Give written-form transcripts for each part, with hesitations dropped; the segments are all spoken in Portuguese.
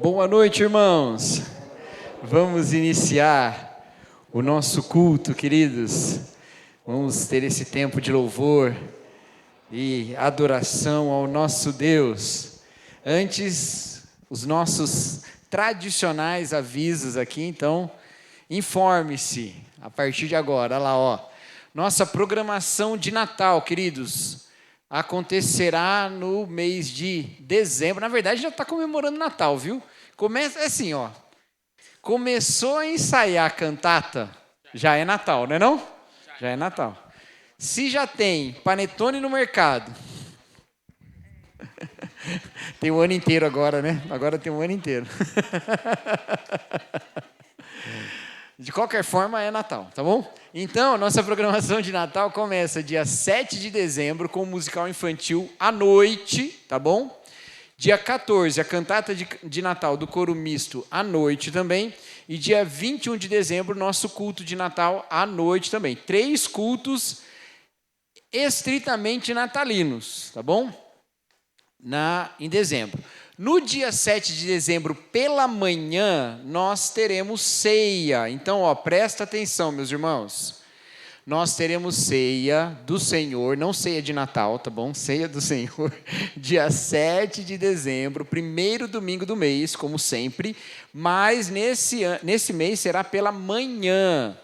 Boa noite, irmãos. Vamos iniciar o nosso culto, queridos. Vamos ter esse tempo de louvor e adoração ao nosso Deus. Antes, os nossos tradicionais avisos aqui, então, informe-se a partir de agora. Olha lá, ó. Nossa programação de Natal, queridos, acontecerá no mês de dezembro. Na verdade, já está comemorando Natal, viu? Começa assim, ó. Começou a ensaiar a cantata, já é Natal, não é não? Já é Natal. Se já tem panetone no mercado, tem o ano inteiro agora, né? Agora tem o ano inteiro. De qualquer forma, é Natal, tá bom? Então, nossa programação de Natal começa dia 7 de dezembro com o musical infantil à noite, tá bom? Dia 14, a cantata de Natal do coro misto à noite também. E dia 21 de dezembro, nosso culto de Natal à noite também. 3 cultos estritamente natalinos, tá bom? Em dezembro. No dia 7 de dezembro, pela manhã, nós teremos ceia. Então, ó, presta atenção, meus irmãos. Nós teremos ceia do Senhor, não ceia de Natal, tá bom? Ceia do Senhor, dia 7 de dezembro, primeiro domingo do mês, como sempre. Mas nesse mês será pela manhã.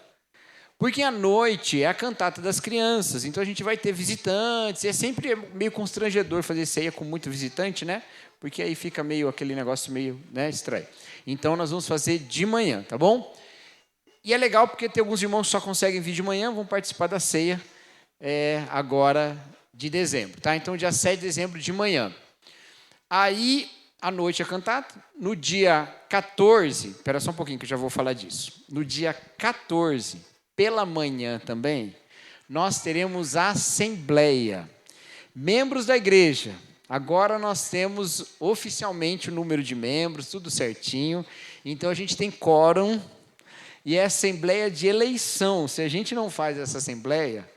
Porque à noite é a cantata das crianças, então a gente vai ter visitantes, e é sempre meio constrangedor fazer ceia com muito visitante, né? Porque aí fica meio aquele negócio meio, né, estranho. Então nós vamos fazer de manhã, tá bom? E é legal porque tem alguns irmãos que só conseguem vir de manhã, vão participar da ceia agora de dezembro, tá? Então dia 7 de dezembro de manhã. Aí, à noite a cantata, no dia 14, espera só um pouquinho que eu já vou falar disso. No dia 14, pela manhã também, nós teremos a assembleia. Membros da igreja, agora nós temos oficialmente o número de membros, tudo certinho. Então a gente tem quórum e é assembleia de eleição. Se a gente não faz essa assembleia,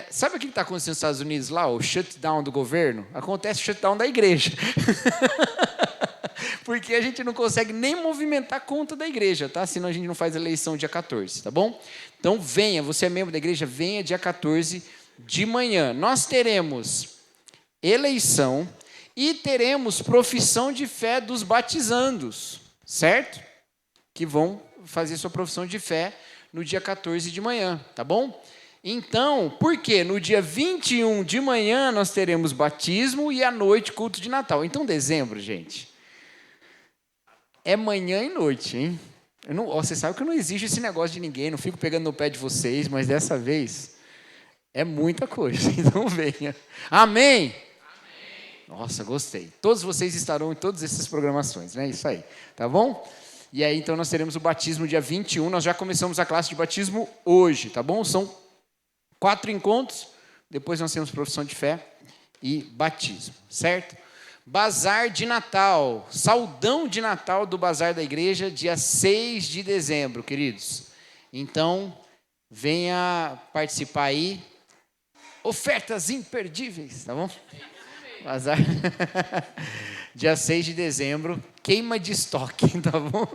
sabe o que está acontecendo nos Estados Unidos lá, o shutdown do governo? Acontece o shutdown da igreja. Porque a gente não consegue nem movimentar a conta da igreja, tá? Senão a gente não faz eleição dia 14, tá bom? Então venha, você é membro da igreja, venha dia 14 de manhã. Nós teremos eleição e teremos profissão de fé dos batizandos, certo? Que vão fazer sua profissão de fé no dia 14 de manhã, tá bom? Então, por quê? No dia 21 de manhã nós teremos batismo e à noite culto de Natal. Então, dezembro, gente, é manhã e noite, hein? Você sabe que eu não exijo esse negócio de ninguém, não fico pegando no pé de vocês, mas dessa vez é muita coisa, então venha. Amém? Amém. Nossa, gostei. Todos vocês estarão em todas essas programações, né? Isso aí, tá bom? E aí, então, nós teremos o batismo dia 21, nós já começamos a classe de batismo hoje, tá bom? São 4 encontros, depois nós temos profissão de fé e batismo, certo? Bazar de Natal, saldão de Natal do Bazar da Igreja, dia 6 de dezembro, queridos. Então, venha participar aí. Ofertas imperdíveis, tá bom? Bazar. Dia 6 de dezembro, queima de estoque, tá bom?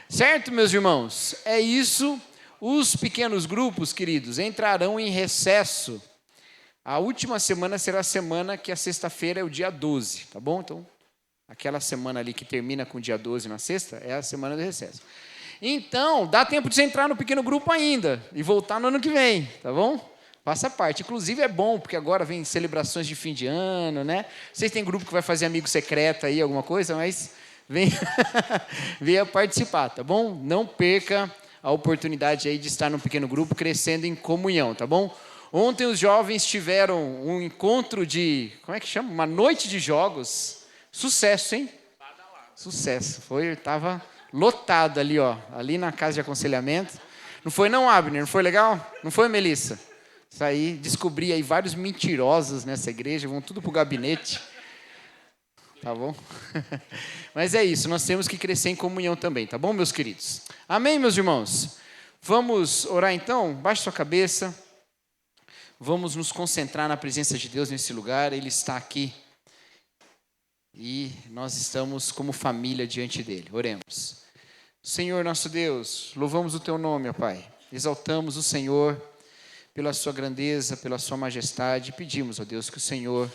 Certo, meus irmãos? É isso. Os pequenos grupos, queridos, entrarão em recesso. A última semana será a semana que a sexta-feira é o dia 12, tá bom? Então, aquela semana ali que termina com o dia 12 na sexta, é a semana do recesso. Então, dá tempo de você entrar no pequeno grupo ainda e voltar no ano que vem, tá bom? Faça parte. Inclusive é bom, porque agora vem celebrações de fim de ano, né? Vocês têm grupo que vai fazer amigo secreto aí, alguma coisa, mas venha participar, tá bom? Não perca a oportunidade aí de estar no pequeno grupo, crescendo em comunhão, tá bom? Ontem os jovens tiveram um encontro como é que chama? Uma noite de jogos. Sucesso, hein? Sucesso. Estava lotado ali, ó. Ali na casa de aconselhamento. Não foi não, Abner? Não foi legal? Não foi, Melissa? Isso aí, descobri aí vários mentirosos nessa igreja, vão tudo pro gabinete. Tá bom? Mas é isso, nós temos que crescer em comunhão também, tá bom, meus queridos? Amém, meus irmãos? Vamos orar então? Baixe sua cabeça. Vamos nos concentrar na presença de Deus nesse lugar. Ele está aqui e nós estamos como família diante dele. Oremos. Senhor nosso Deus, louvamos o teu nome, ó Pai. Exaltamos o Senhor pela sua grandeza, pela sua majestade. Pedimos, ó Deus, que o Senhor,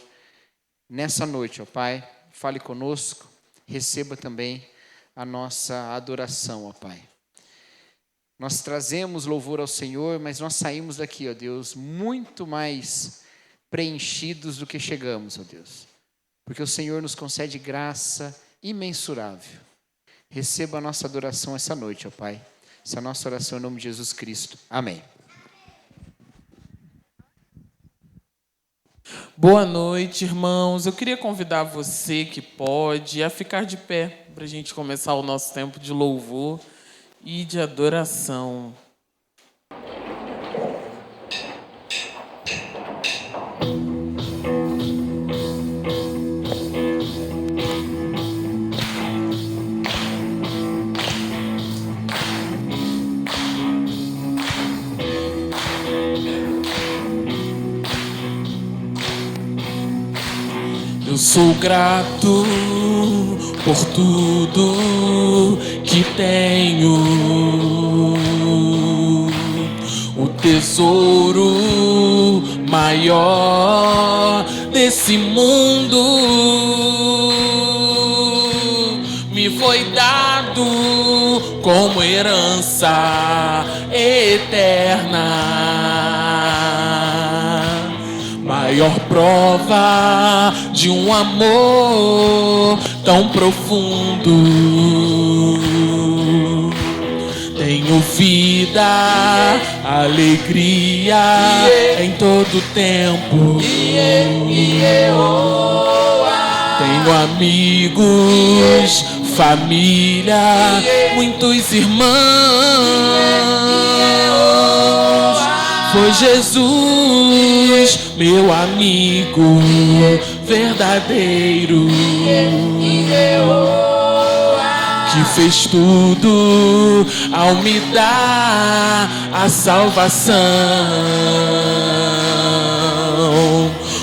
nessa noite, ó Pai, fale conosco, receba também a nossa adoração, ó Pai. Nós trazemos louvor ao Senhor, mas nós saímos daqui, ó Deus, muito mais preenchidos do que chegamos, ó Deus. Porque o Senhor nos concede graça imensurável. Receba a nossa adoração essa noite, ó Pai. Essa é a nossa oração em nome de Jesus Cristo. Amém. Boa noite, irmãos. Eu queria convidar você que pode a ficar de pé para a gente começar o nosso tempo de louvor e de adoração. Eu sou grato por tudo que tenho, o tesouro maior desse mundo me foi dado como herança eterna. Maior prova de um amor tão profundo. Tenho vida, alegria em todo tempo. Tenho amigos, família, muitos irmãos. Foi Jesus, meu amigo verdadeiro, que fez tudo ao me dar a salvação.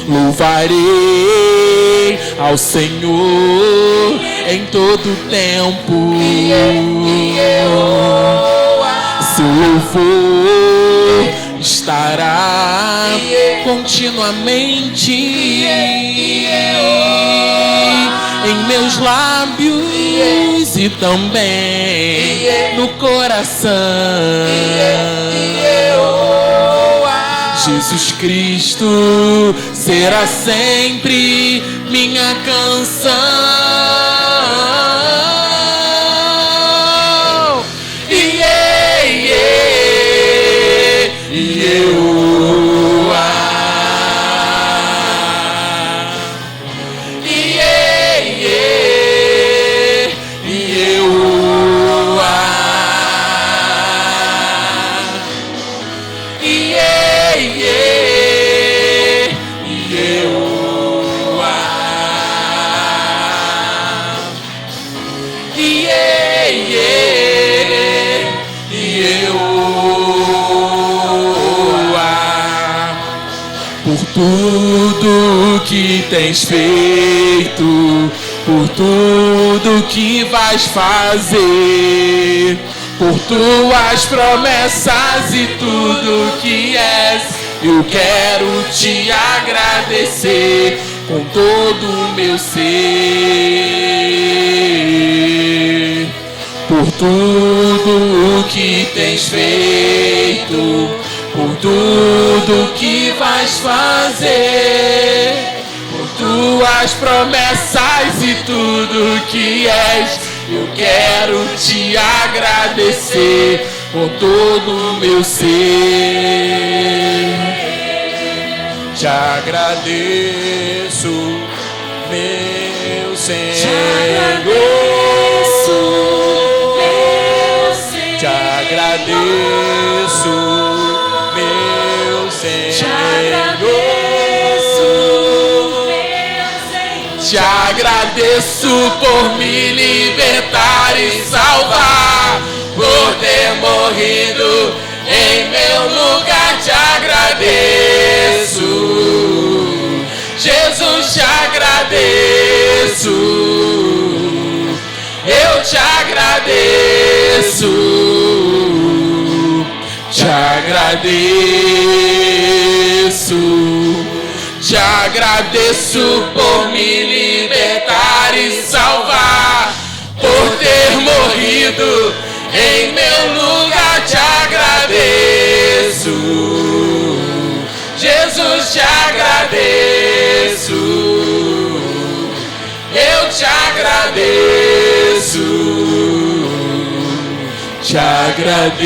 Louvarei ao Senhor em todo tempo. Seu louvor estará continuamente em meus lábios e também no coração. Jesus Cristo será sempre minha canção. Tudo que tens feito, por tudo que vais fazer, por tuas promessas e tudo que és, eu quero te agradecer com todo o meu ser. Por tudo que tens feito, por tudo que vais fazer, por tuas promessas e tudo que és, eu quero te agradecer com todo o meu ser. Te agradeço, meu Senhor. Te agradeço, meu Senhor. Te agradeço. Te agradeço por me libertar e salvar, por ter morrido em meu lugar. Te agradeço, Jesus, te agradeço. agradeço por me libertar e salvar, por ter morrido em meu lugar. Te agradeço, Jesus, te agradeço. Eu te agradeço, te agradeço,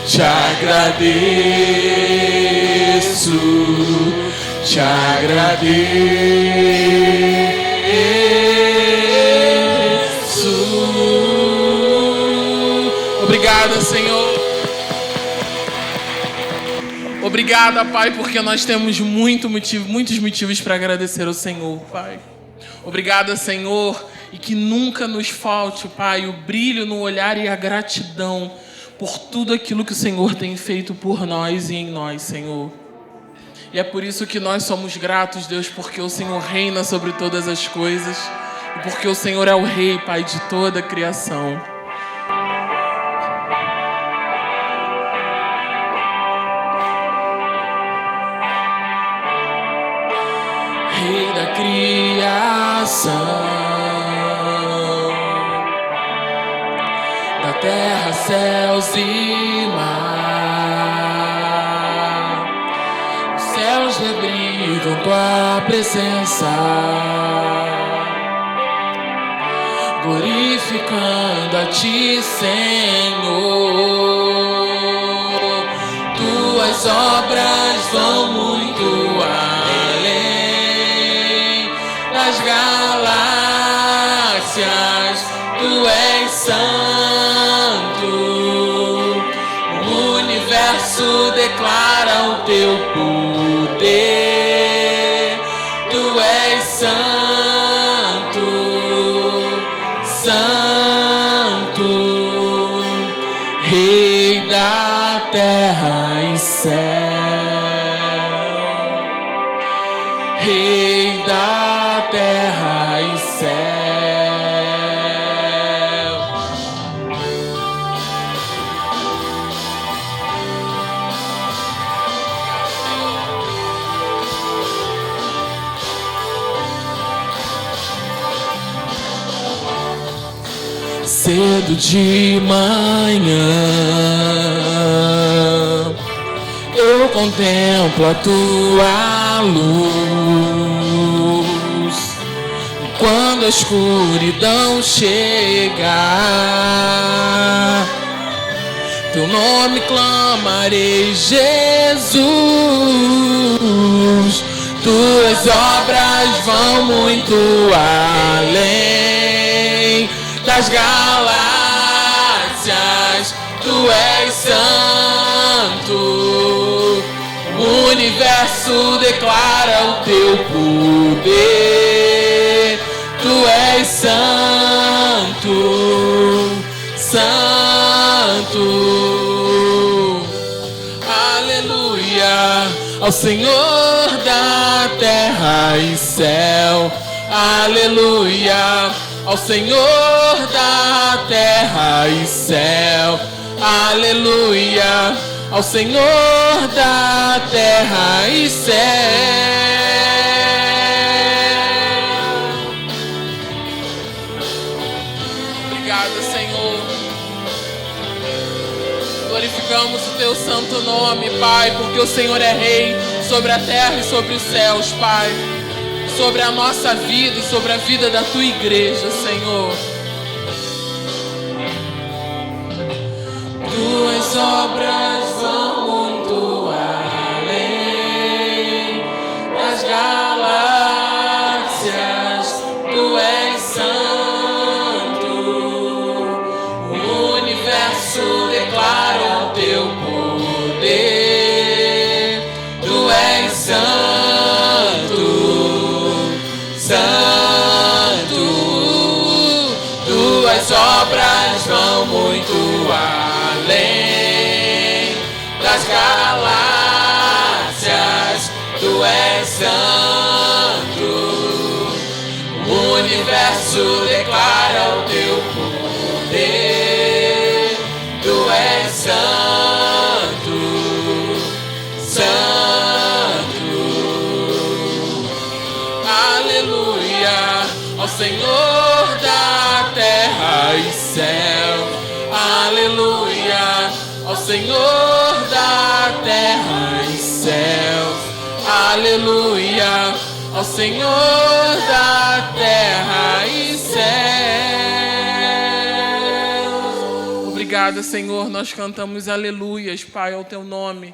te agradeço, te agradeço. Obrigado, Senhor. Obrigada, Pai, porque nós temos muitos motivos para agradecer ao Senhor, Pai. Obrigada, Senhor, e que nunca nos falte, Pai, o brilho no olhar e a gratidão por tudo aquilo que o Senhor tem feito por nós e em nós, Senhor. E é por isso que nós somos gratos, Deus, porque o Senhor reina sobre todas as coisas e porque o Senhor é o Rei, Pai, de toda a criação. Rei da criação, da terra, céus e mar, os céus rebrigam tua presença, glorificando a ti, Senhor. Tuas obras vão muito além das galáxias, tu és santo, o universo declara o teu poder, tu és santo, santo, Rei da terra e céu, Rei da terra e céu. Cedo de manhã eu contemplo a tua luz. Quando a escuridão chegar, teu nome clamarei, Jesus. Tuas obras vão muito além das galáxias, tu és santo, o universo declara o teu poder, tu és santo, santo, aleluia, ao Senhor da terra e céu, aleluia, ao Senhor da terra e céu, aleluia, ao Senhor da terra e céu. Obrigado, Senhor. Glorificamos o teu santo nome, Pai, porque o Senhor é Rei sobre a terra e sobre os céus, Pai. Sobre a nossa vida e sobre a vida da tua igreja, Senhor. Tuas obras vão muito além das galáxias, tu és santo, o universo declara o teu poder, tu és santo, santo, tuas obras vão muito além das galáxias, tu és santo, o universo declara o teu poder, tu aleluia, ao Senhor da terra e céu, aleluia, ao Senhor da terra e céu, aleluia, ao Senhor da terra e céu. Obrigada, Senhor, nós cantamos aleluias, Pai, ao Teu nome,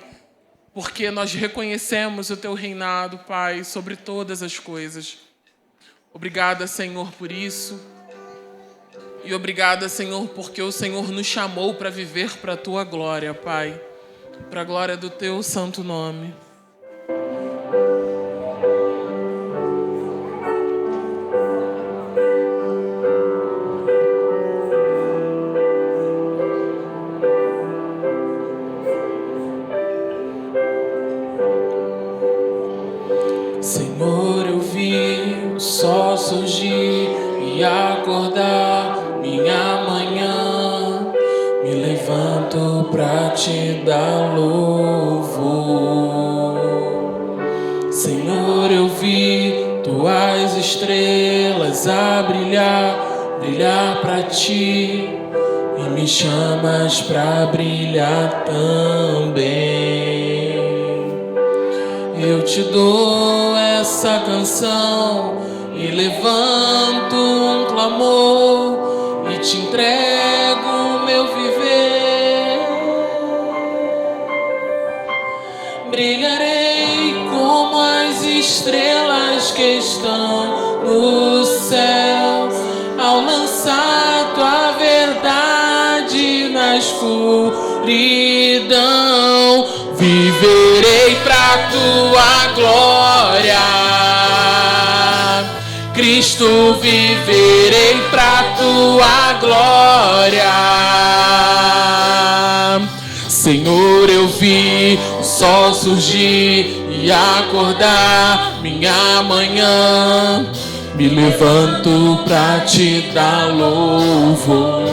porque nós reconhecemos o Teu reinado, Pai, sobre todas as coisas. Obrigada, Senhor, por isso. E obrigada, Senhor, porque o Senhor nos chamou para viver para a Tua glória, Pai, para a glória do Teu santo nome. Senhor, eu vi o sol surgir e acordar minha manhã. Me levanto pra te dar louvor. Senhor, eu vi tuas estrelas a brilhar, brilhar pra ti. E me chamas pra brilhar também. Eu te dou essa canção e levanto um clamor e te entrego o meu viver. Brilharei como as estrelas que estão no céu, ao lançar tua verdade na escuridão. Viverei pra tua glória, Cristo, viverei pra tua glória. Senhor, eu vi o sol surgir e acordar minha manhã. Me levanto pra te dar louvor.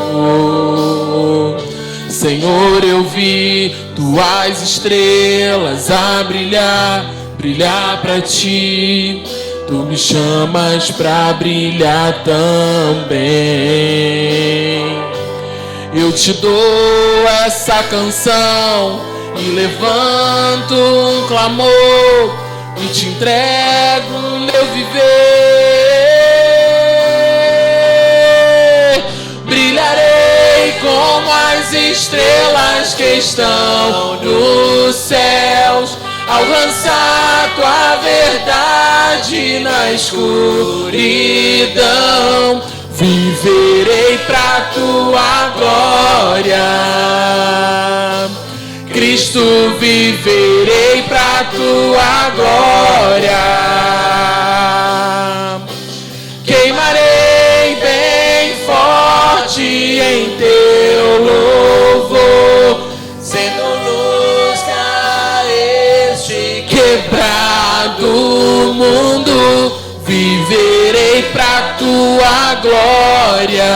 Senhor, eu vi tuas estrelas a brilhar, brilhar pra ti. Tu me chamas pra brilhar também. Eu te dou essa canção e levanto um clamor e te entrego o meu viver. Brilharei como as estrelas que estão nos céus, ao lançar tua verdade na escuridão. Viverei pra tua glória, Cristo, viverei pra tua glória. Queimarei bem forte em teu louvor, sendo luz a este quebrado mundo. Viverei pra tua glória,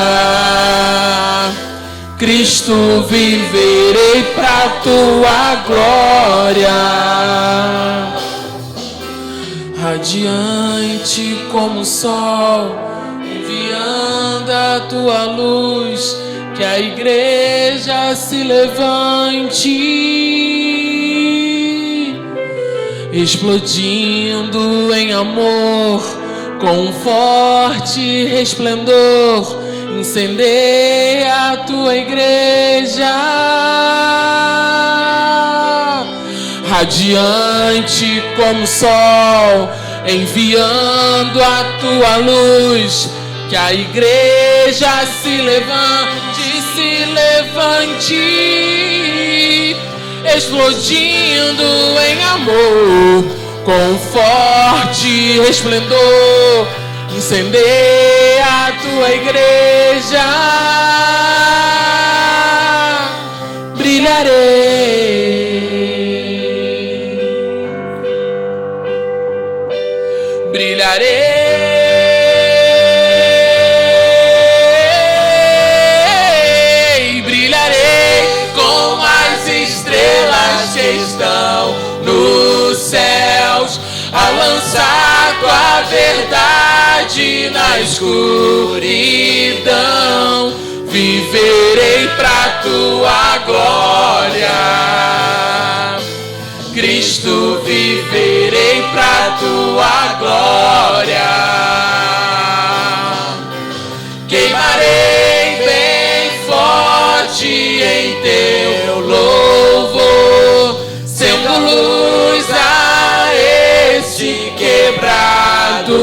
Cristo, viverei pra tua glória. Radiante como o sol, enviando a tua luz, que a igreja se levante, explodindo em amor, com um forte resplendor, incendeia a tua igreja. Radiante como o sol, enviando a tua luz, que a igreja se levante, explodindo em amor, com forte resplendor, incendeia a tua igreja. Brilharei como as estrelas que estão nos céus, a lançar tua verdade escuridão, viverei pra tua glória. Cristo, viverei pra tua glória. Queimarei bem forte em teu louvor, sendo luz a este quebrado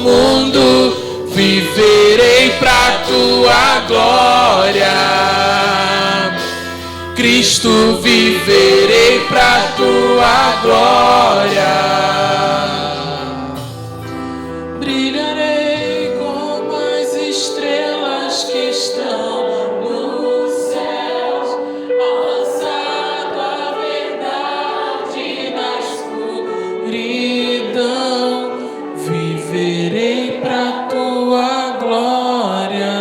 mundo. Viverei pra tua glória. Cristo, viverei pra tua glória. Brilharei como as estrelas que estão nos céus, avançado a verdade na escuridão. Viverei pra tua glória.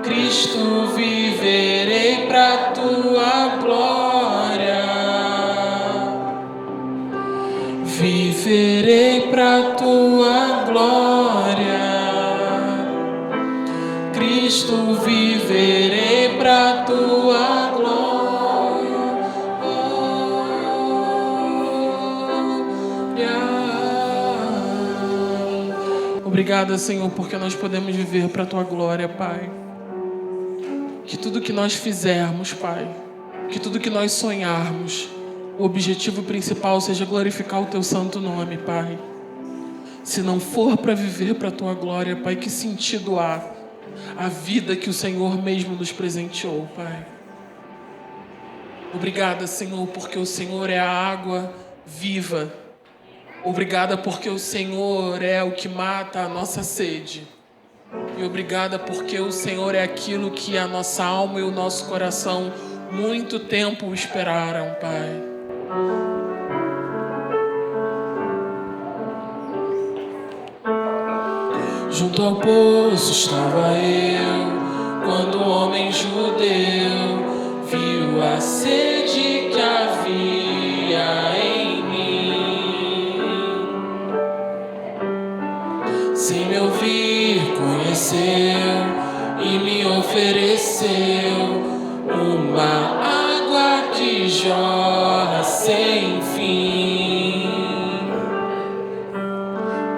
Cristo, viverei pra tua glória. Viverei pra tua glória. Cristo, viverei pra tua glória. Obrigado, Senhor, porque nós podemos viver pra tua glória, Pai. Que tudo que nós fizermos, Pai, que tudo que nós sonharmos, o objetivo principal seja glorificar o teu santo nome, Pai. Se não for para viver para a tua glória, Pai, que sentido há a vida que o Senhor mesmo nos presenteou, Pai? Obrigada, Senhor, porque o Senhor é a água viva. Obrigada porque o Senhor é o que mata a nossa sede. E obrigada porque o Senhor é aquilo que a nossa alma e o nosso coração muito tempo esperaram, Pai. Junto ao poço estava eu, quando o homem judeu viu a sede que havia em mim. Sem me ouvir, conheceu e me ofereceu uma água que jorra sem fim.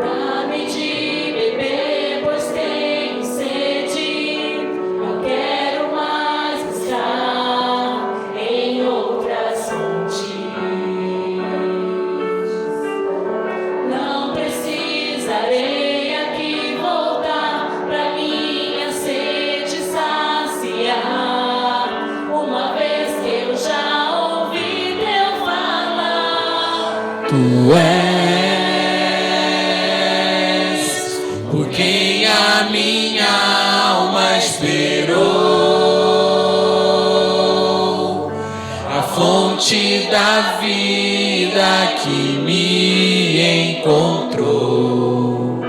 Dá-me de beber, pois tenho sede. Não quero mais buscar em outras fontes. Não precisarei aqui voltar pra minha sede saciar, uma vez que eu já ouvi teu falar. Tu és por quem a minha alma esperou, a fonte da vida que me encontrou.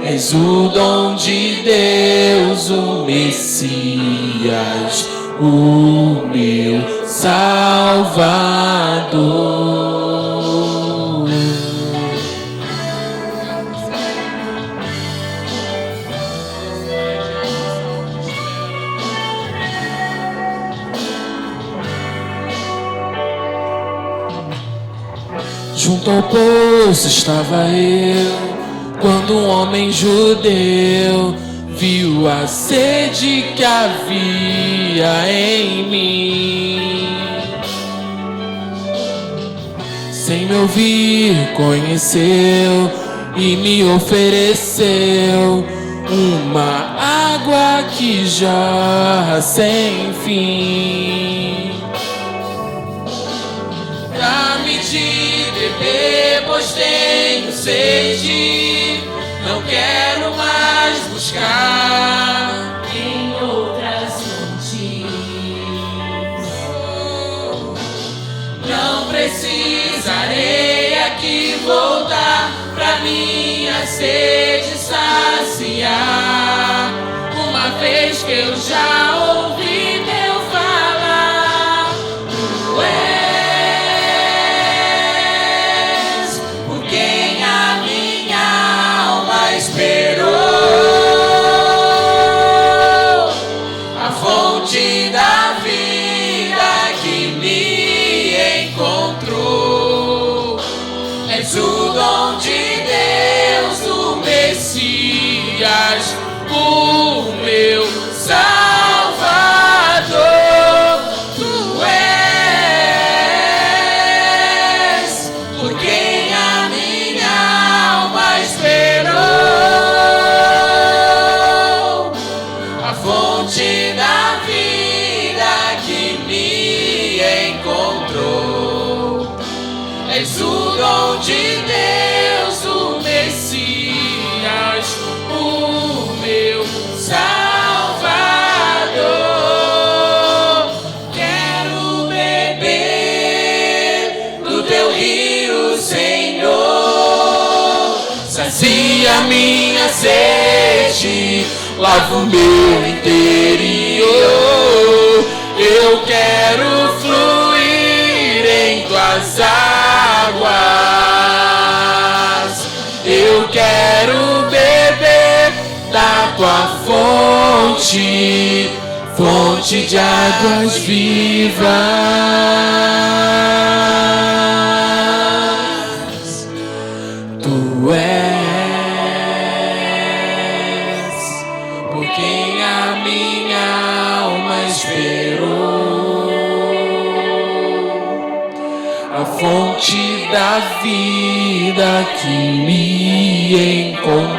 És o dom de Deus, o Messias, o meu Salvador. Junto ao poço estava eu, quando um homem judeu viu a sede que havia em mim. Sem me ouvir, conheceu e me ofereceu uma água que jorra sem fim. Dá-me de beber, pois tenho sede. Não quero mais buscar Em outras fontes. Não precisarei aqui voltar pra minha sede saciar, uma vez que eu já ouvi teu falar. Tu és por quem a minha alma espera. o meu Salvador, tu és por quem a minha alma esperou, a fonte da vida que me encontrou. És o dom de Deus, o Messias, o meu Salvador. Quero beber do teu rio, Senhor. Sacia minha sede, lava o meu interior. Eu quero fluir em tuas águas. Eu quero beber da tua fonte, fonte de águas vivas. Tu és por quem a minha alma esperou, a fonte da vida que me encontrou.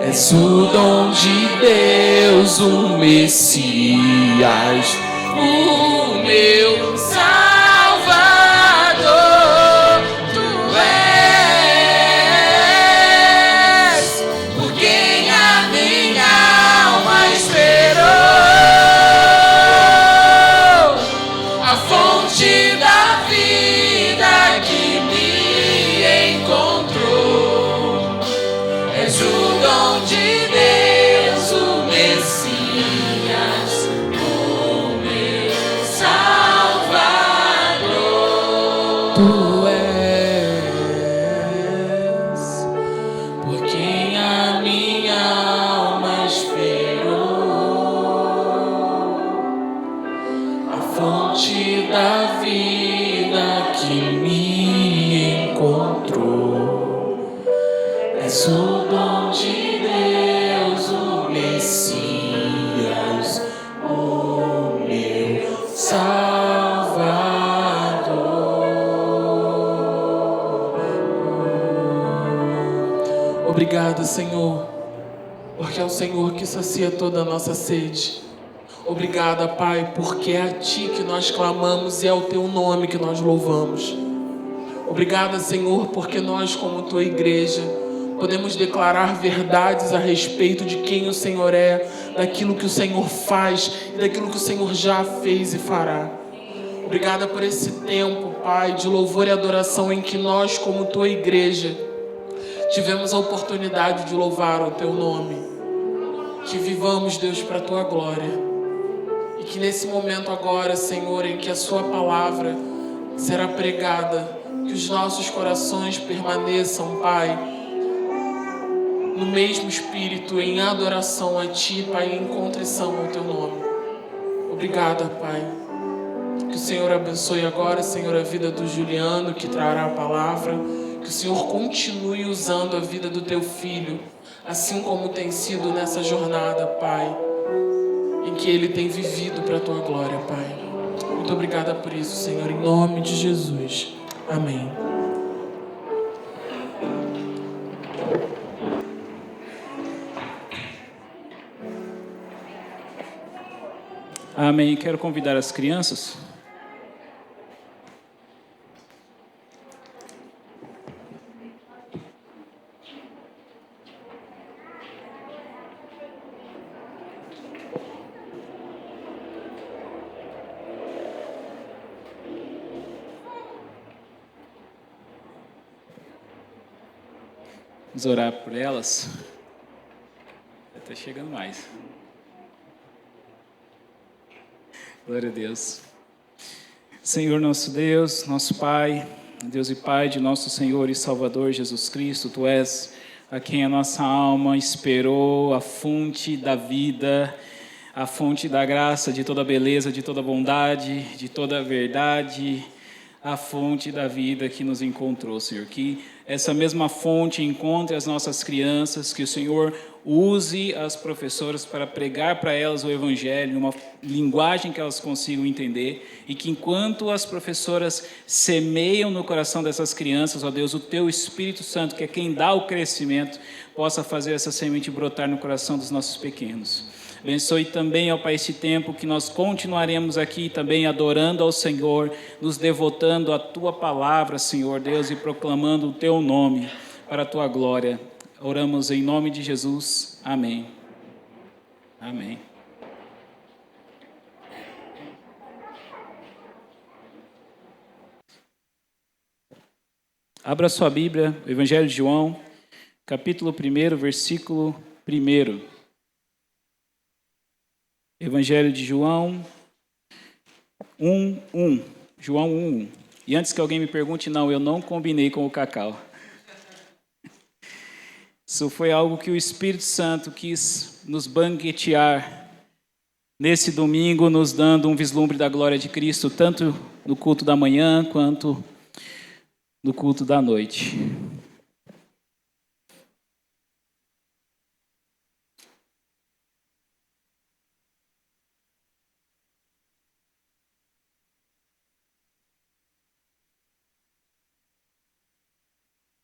És o dom de Deus, o Messias, o meu Salvador. Tu és por quem a minha alma esperou, a fonte da vida que me encontrou. És o dom de Deus, o Messias, o meu Salvador. Tu és por quem a minha alma esperou, a fonte da vida que me encontrou. És o dom de Deus, o Messias, o meu Salvador. Obrigado, Senhor, porque é o Senhor que sacia toda a nossa sede. Obrigada, Pai, porque é a Ti que nós clamamos e é o Teu nome que nós louvamos. Obrigada, Senhor, porque nós, como Tua igreja, podemos declarar verdades a respeito de quem o Senhor é, daquilo que o Senhor faz e daquilo que o Senhor já fez e fará. Obrigada por esse tempo, Pai, de louvor e adoração em que nós, como Tua igreja, tivemos a oportunidade de louvar o Teu nome. Que vivamos, Deus, para a Tua glória. E que nesse momento agora, Senhor, em que a Sua palavra será pregada, que os nossos corações permaneçam, Pai, no mesmo espírito, em adoração a Ti, Pai, em contrição ao Teu nome. Obrigada, Pai. Que o Senhor abençoe agora, Senhor, a vida do Juliano, que trará a palavra. Que o Senhor continue usando a vida do Teu filho, assim como tem sido nessa jornada, Pai, em que ele tem vivido para a Tua glória, Pai. Muito obrigada por isso, Senhor, em nome de Jesus. Amém. Amém. Quero convidar as crianças. Vamos orar por elas. Está chegando mais. Glória a Deus. Senhor nosso Deus, nosso Pai, Deus e Pai de nosso Senhor e Salvador Jesus Cristo, Tu és a quem a nossa alma esperou, a fonte da vida, a fonte da graça, de toda beleza, de toda bondade, de toda verdade, a fonte da vida que nos encontrou, Senhor. Que essa mesma fonte encontre as nossas crianças, que o Senhor use as professoras para pregar para elas o Evangelho, uma linguagem que elas consigam entender, e que enquanto as professoras semeiam no coração dessas crianças, ó Deus, o Teu Espírito Santo, que é quem dá o crescimento, possa fazer essa semente brotar no coração dos nossos pequenos. Abençoe também, ó Pai, este tempo que nós continuaremos aqui também adorando ao Senhor, nos devotando à Tua palavra, Senhor Deus, e proclamando o Teu nome para a Tua glória. Oramos em nome de Jesus. Amém. Amém. Abra sua Bíblia, o Evangelho de João, capítulo 1, versículo 1. Evangelho de João 1:1. João 1:1. E antes que alguém me pergunte, não, eu não combinei com o Cacau. Isso foi algo que o Espírito Santo quis nos banquetear nesse domingo, nos dando um vislumbre da glória de Cristo, tanto no culto da manhã quanto no culto da noite.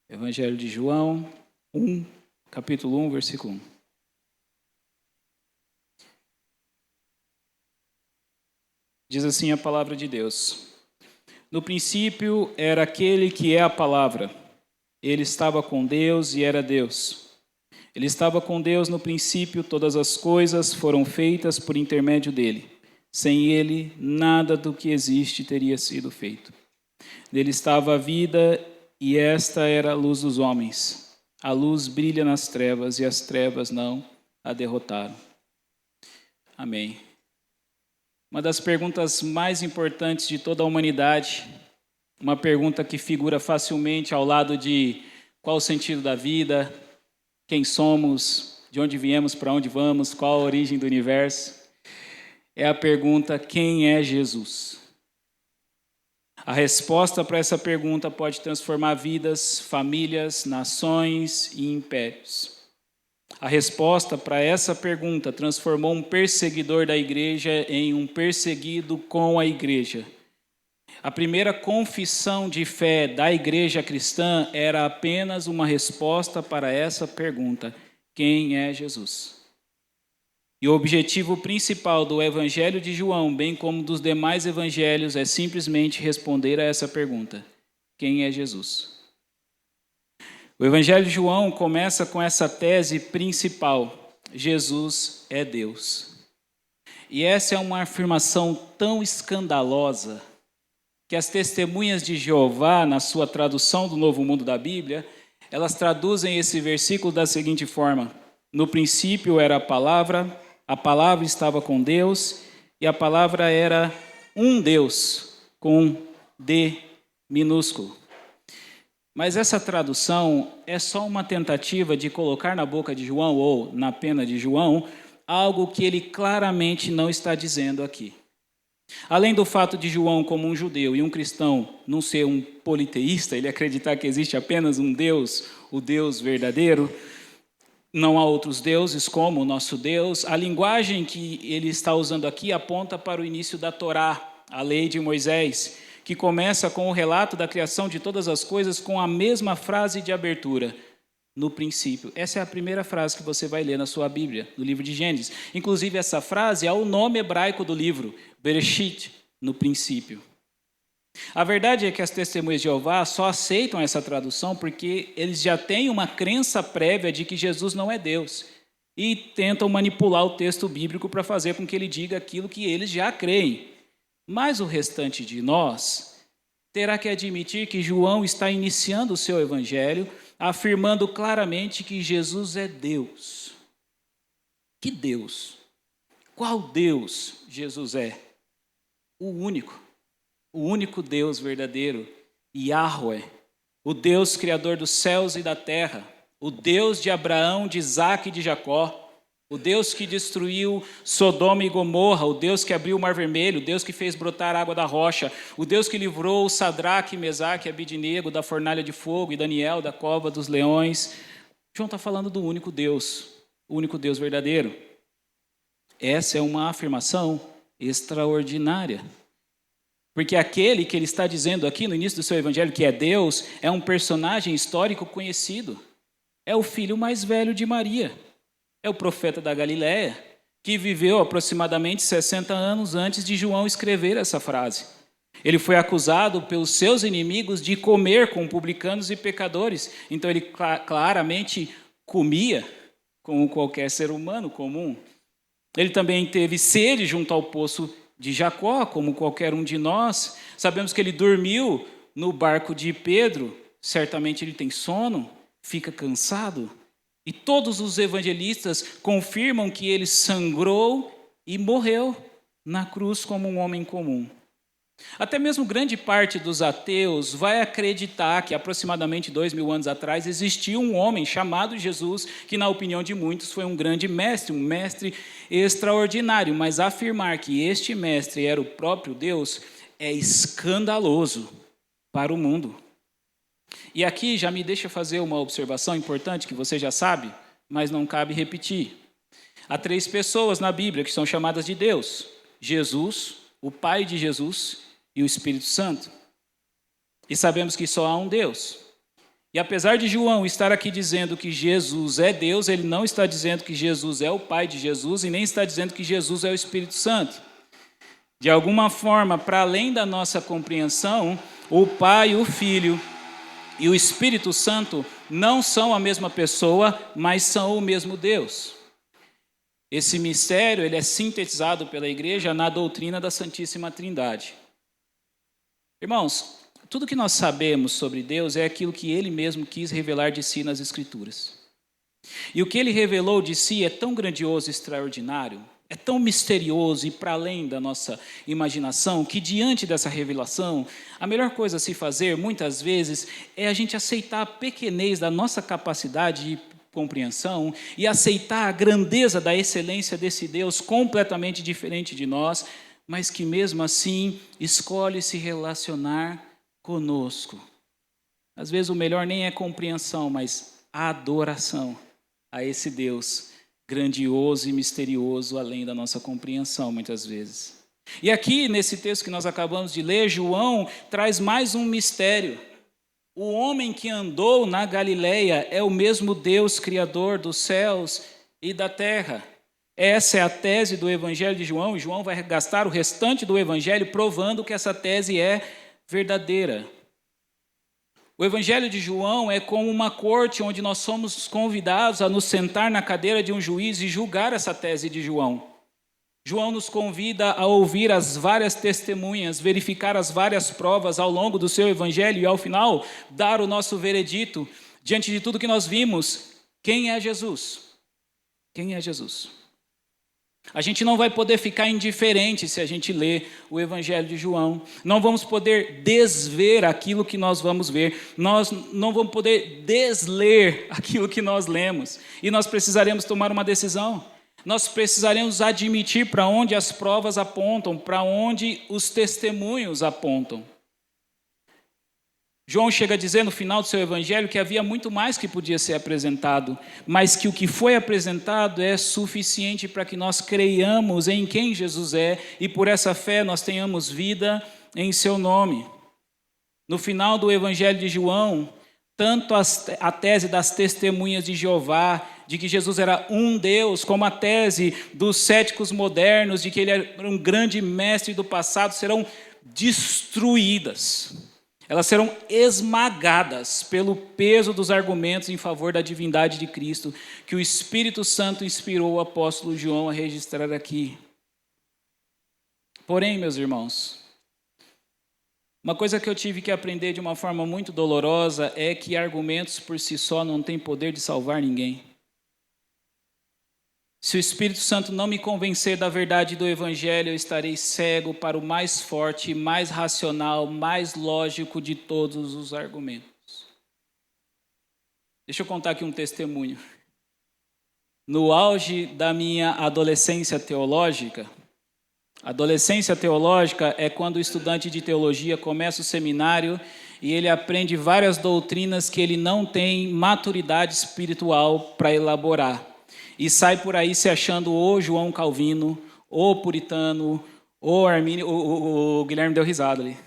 Evangelho de João 1, capítulo 1, versículo 1. Diz assim a palavra de Deus: No princípio era aquele que é a palavra. Ele estava com Deus e era Deus. Ele estava com Deus no princípio, todas as coisas foram feitas por intermédio dele. Sem ele, nada do que existe teria sido feito. Nele estava a vida, e esta era a luz dos homens. A luz brilha nas trevas, e as trevas não a derrotaram. Amém. Uma das perguntas mais importantes de toda a humanidade, uma pergunta que figura facilmente ao lado de qual o sentido da vida, quem somos, de onde viemos, para onde vamos, qual a origem do universo, é a pergunta: quem é Jesus? A resposta para essa pergunta pode transformar vidas, famílias, nações e impérios. A resposta para essa pergunta transformou um perseguidor da igreja em um perseguido com a igreja. A primeira confissão de fé da igreja cristã era apenas uma resposta para essa pergunta: quem é Jesus? E o objetivo principal do Evangelho de João, bem como dos demais evangelhos, é simplesmente responder a essa pergunta: quem é Jesus? O Evangelho de João começa com essa tese principal: Jesus é Deus. E essa é uma afirmação tão escandalosa que as testemunhas de Jeová, na sua tradução do Novo Mundo da Bíblia, elas traduzem esse versículo da seguinte forma: no princípio era a palavra estava com Deus, e a palavra era um Deus, com D minúsculo. Mas essa tradução é só uma tentativa de colocar na boca de João, ou na pena de João, algo que ele claramente não está dizendo aqui. Além do fato de João, como um judeu e um cristão, não ser um politeísta, ele acreditar que existe apenas um Deus, o Deus verdadeiro, não há outros deuses como o nosso Deus. A linguagem que ele está usando aqui aponta para o início da Torá, a lei de Moisés, que começa com o relato da criação de todas as coisas com a mesma frase de abertura: no princípio. Essa é a primeira frase que você vai ler na sua Bíblia, no livro de Gênesis. Inclusive, essa frase é o nome hebraico do livro, Bereshit, no princípio. A verdade é que as testemunhas de Jeová só aceitam essa tradução porque eles já têm uma crença prévia de que Jesus não é Deus e tentam manipular o texto bíblico para fazer com que ele diga aquilo que eles já creem. Mas o restante de nós terá que admitir que João está iniciando o seu evangelho afirmando claramente que Jesus é Deus. Que Deus? Qual Deus Jesus é? O único Deus verdadeiro, Yahweh, o Deus criador dos céus e da terra, o Deus de Abraão, de Isaque e de Jacó, o Deus que destruiu Sodoma e Gomorra, o Deus que abriu o Mar Vermelho, o Deus que fez brotar água da rocha, o Deus que livrou Sadraque, Mesaque e Abidnego da fornalha de fogo e Daniel da cova dos leões. João está falando do único Deus, o único Deus verdadeiro. Essa é uma afirmação extraordinária. Porque aquele que ele está dizendo aqui no início do seu evangelho, que é Deus, é um personagem histórico conhecido. É o filho mais velho de Maria. É o profeta da Galiléia, que viveu aproximadamente 60 anos antes de João escrever essa frase. Ele foi acusado pelos seus inimigos de comer com publicanos e pecadores. Então ele claramente comia como qualquer ser humano comum. Ele também teve sede junto ao poço de Jacó, como qualquer um de nós. Sabemos que ele dormiu no barco de Pedro. Certamente ele tem sono, fica cansado. E todos os evangelistas confirmam que ele sangrou e morreu na cruz como um homem comum. Até mesmo grande parte dos ateus vai acreditar que aproximadamente 2000 anos atrás existiu um homem chamado Jesus, que na opinião de muitos foi um grande mestre, um mestre extraordinário, mas afirmar que este mestre era o próprio Deus é escandaloso para o mundo. E aqui já me deixa fazer uma observação importante que você já sabe, mas não cabe repetir. Há 3 pessoas na Bíblia que são chamadas de Deus: Jesus, o Pai de Jesus e o Espírito Santo. E sabemos que só há um Deus. E apesar de João estar aqui dizendo que Jesus é Deus, ele não está dizendo que Jesus é o Pai de Jesus e nem está dizendo que Jesus é o Espírito Santo. De alguma forma, para além da nossa compreensão, o Pai, o Filho e o Espírito Santo não são a mesma pessoa, mas são o mesmo Deus. Esse mistério ele é sintetizado pela igreja na doutrina da Santíssima Trindade. Irmãos, tudo que nós sabemos sobre Deus é aquilo que ele mesmo quis revelar de si nas Escrituras. E o que ele revelou de si é tão grandioso e extraordinário, é tão misterioso e para além da nossa imaginação, que diante dessa revelação, a melhor coisa a se fazer, muitas vezes, é a gente aceitar a pequenez da nossa capacidade de compreensão e aceitar a grandeza da excelência desse Deus completamente diferente de nós, mas que mesmo assim escolhe se relacionar conosco. Às vezes o melhor nem é compreensão, mas adoração a esse Deus grandioso e misterioso além da nossa compreensão, muitas vezes. E aqui, nesse texto que nós acabamos de ler, João traz mais um mistério. O homem que andou na Galileia é o mesmo Deus criador dos céus e da terra. Essa é a tese do Evangelho de João, e João vai gastar o restante do Evangelho provando que essa tese é verdadeira. O Evangelho de João é como uma corte onde nós somos convidados a nos sentar na cadeira de um juiz e julgar essa tese de João. João nos convida a ouvir as várias testemunhas, verificar as várias provas ao longo do seu Evangelho e, ao final, dar o nosso veredito diante de tudo que nós vimos. Quem é Jesus? Quem é Jesus? A gente não vai poder ficar indiferente se a gente ler o Evangelho de João. Não vamos poder desver aquilo que nós vamos ver. Nós não vamos poder desler aquilo que nós lemos. E nós precisaremos tomar uma decisão. Nós precisaremos admitir para onde as provas apontam, para onde os testemunhos apontam. João chega a dizer no final do seu evangelho que havia muito mais que podia ser apresentado, mas que o que foi apresentado é suficiente para que nós creiamos em quem Jesus é e por essa fé nós tenhamos vida em seu nome. No final do evangelho de João, tanto a tese das testemunhas de Jeová, de que Jesus era um Deus, como a tese dos céticos modernos, de que ele era um grande mestre do passado, serão destruídas. Elas serão esmagadas pelo peso dos argumentos em favor da divindade de Cristo, que o Espírito Santo inspirou o apóstolo João a registrar aqui. Porém, meus irmãos, uma coisa que eu tive que aprender de uma forma muito dolorosa é que argumentos por si só não têm poder de salvar ninguém. Se o Espírito Santo não me convencer da verdade do Evangelho, eu estarei cego para o mais forte, mais racional, mais lógico de todos os argumentos. Deixa eu contar aqui um testemunho. No auge da minha adolescência teológica é quando o estudante de teologia começa o seminário e ele aprende várias doutrinas que ele não tem maturidade espiritual para elaborar. e sai por aí se achando ou João Calvino, ou puritano, ou Armínio, o Guilherme deu risada ali.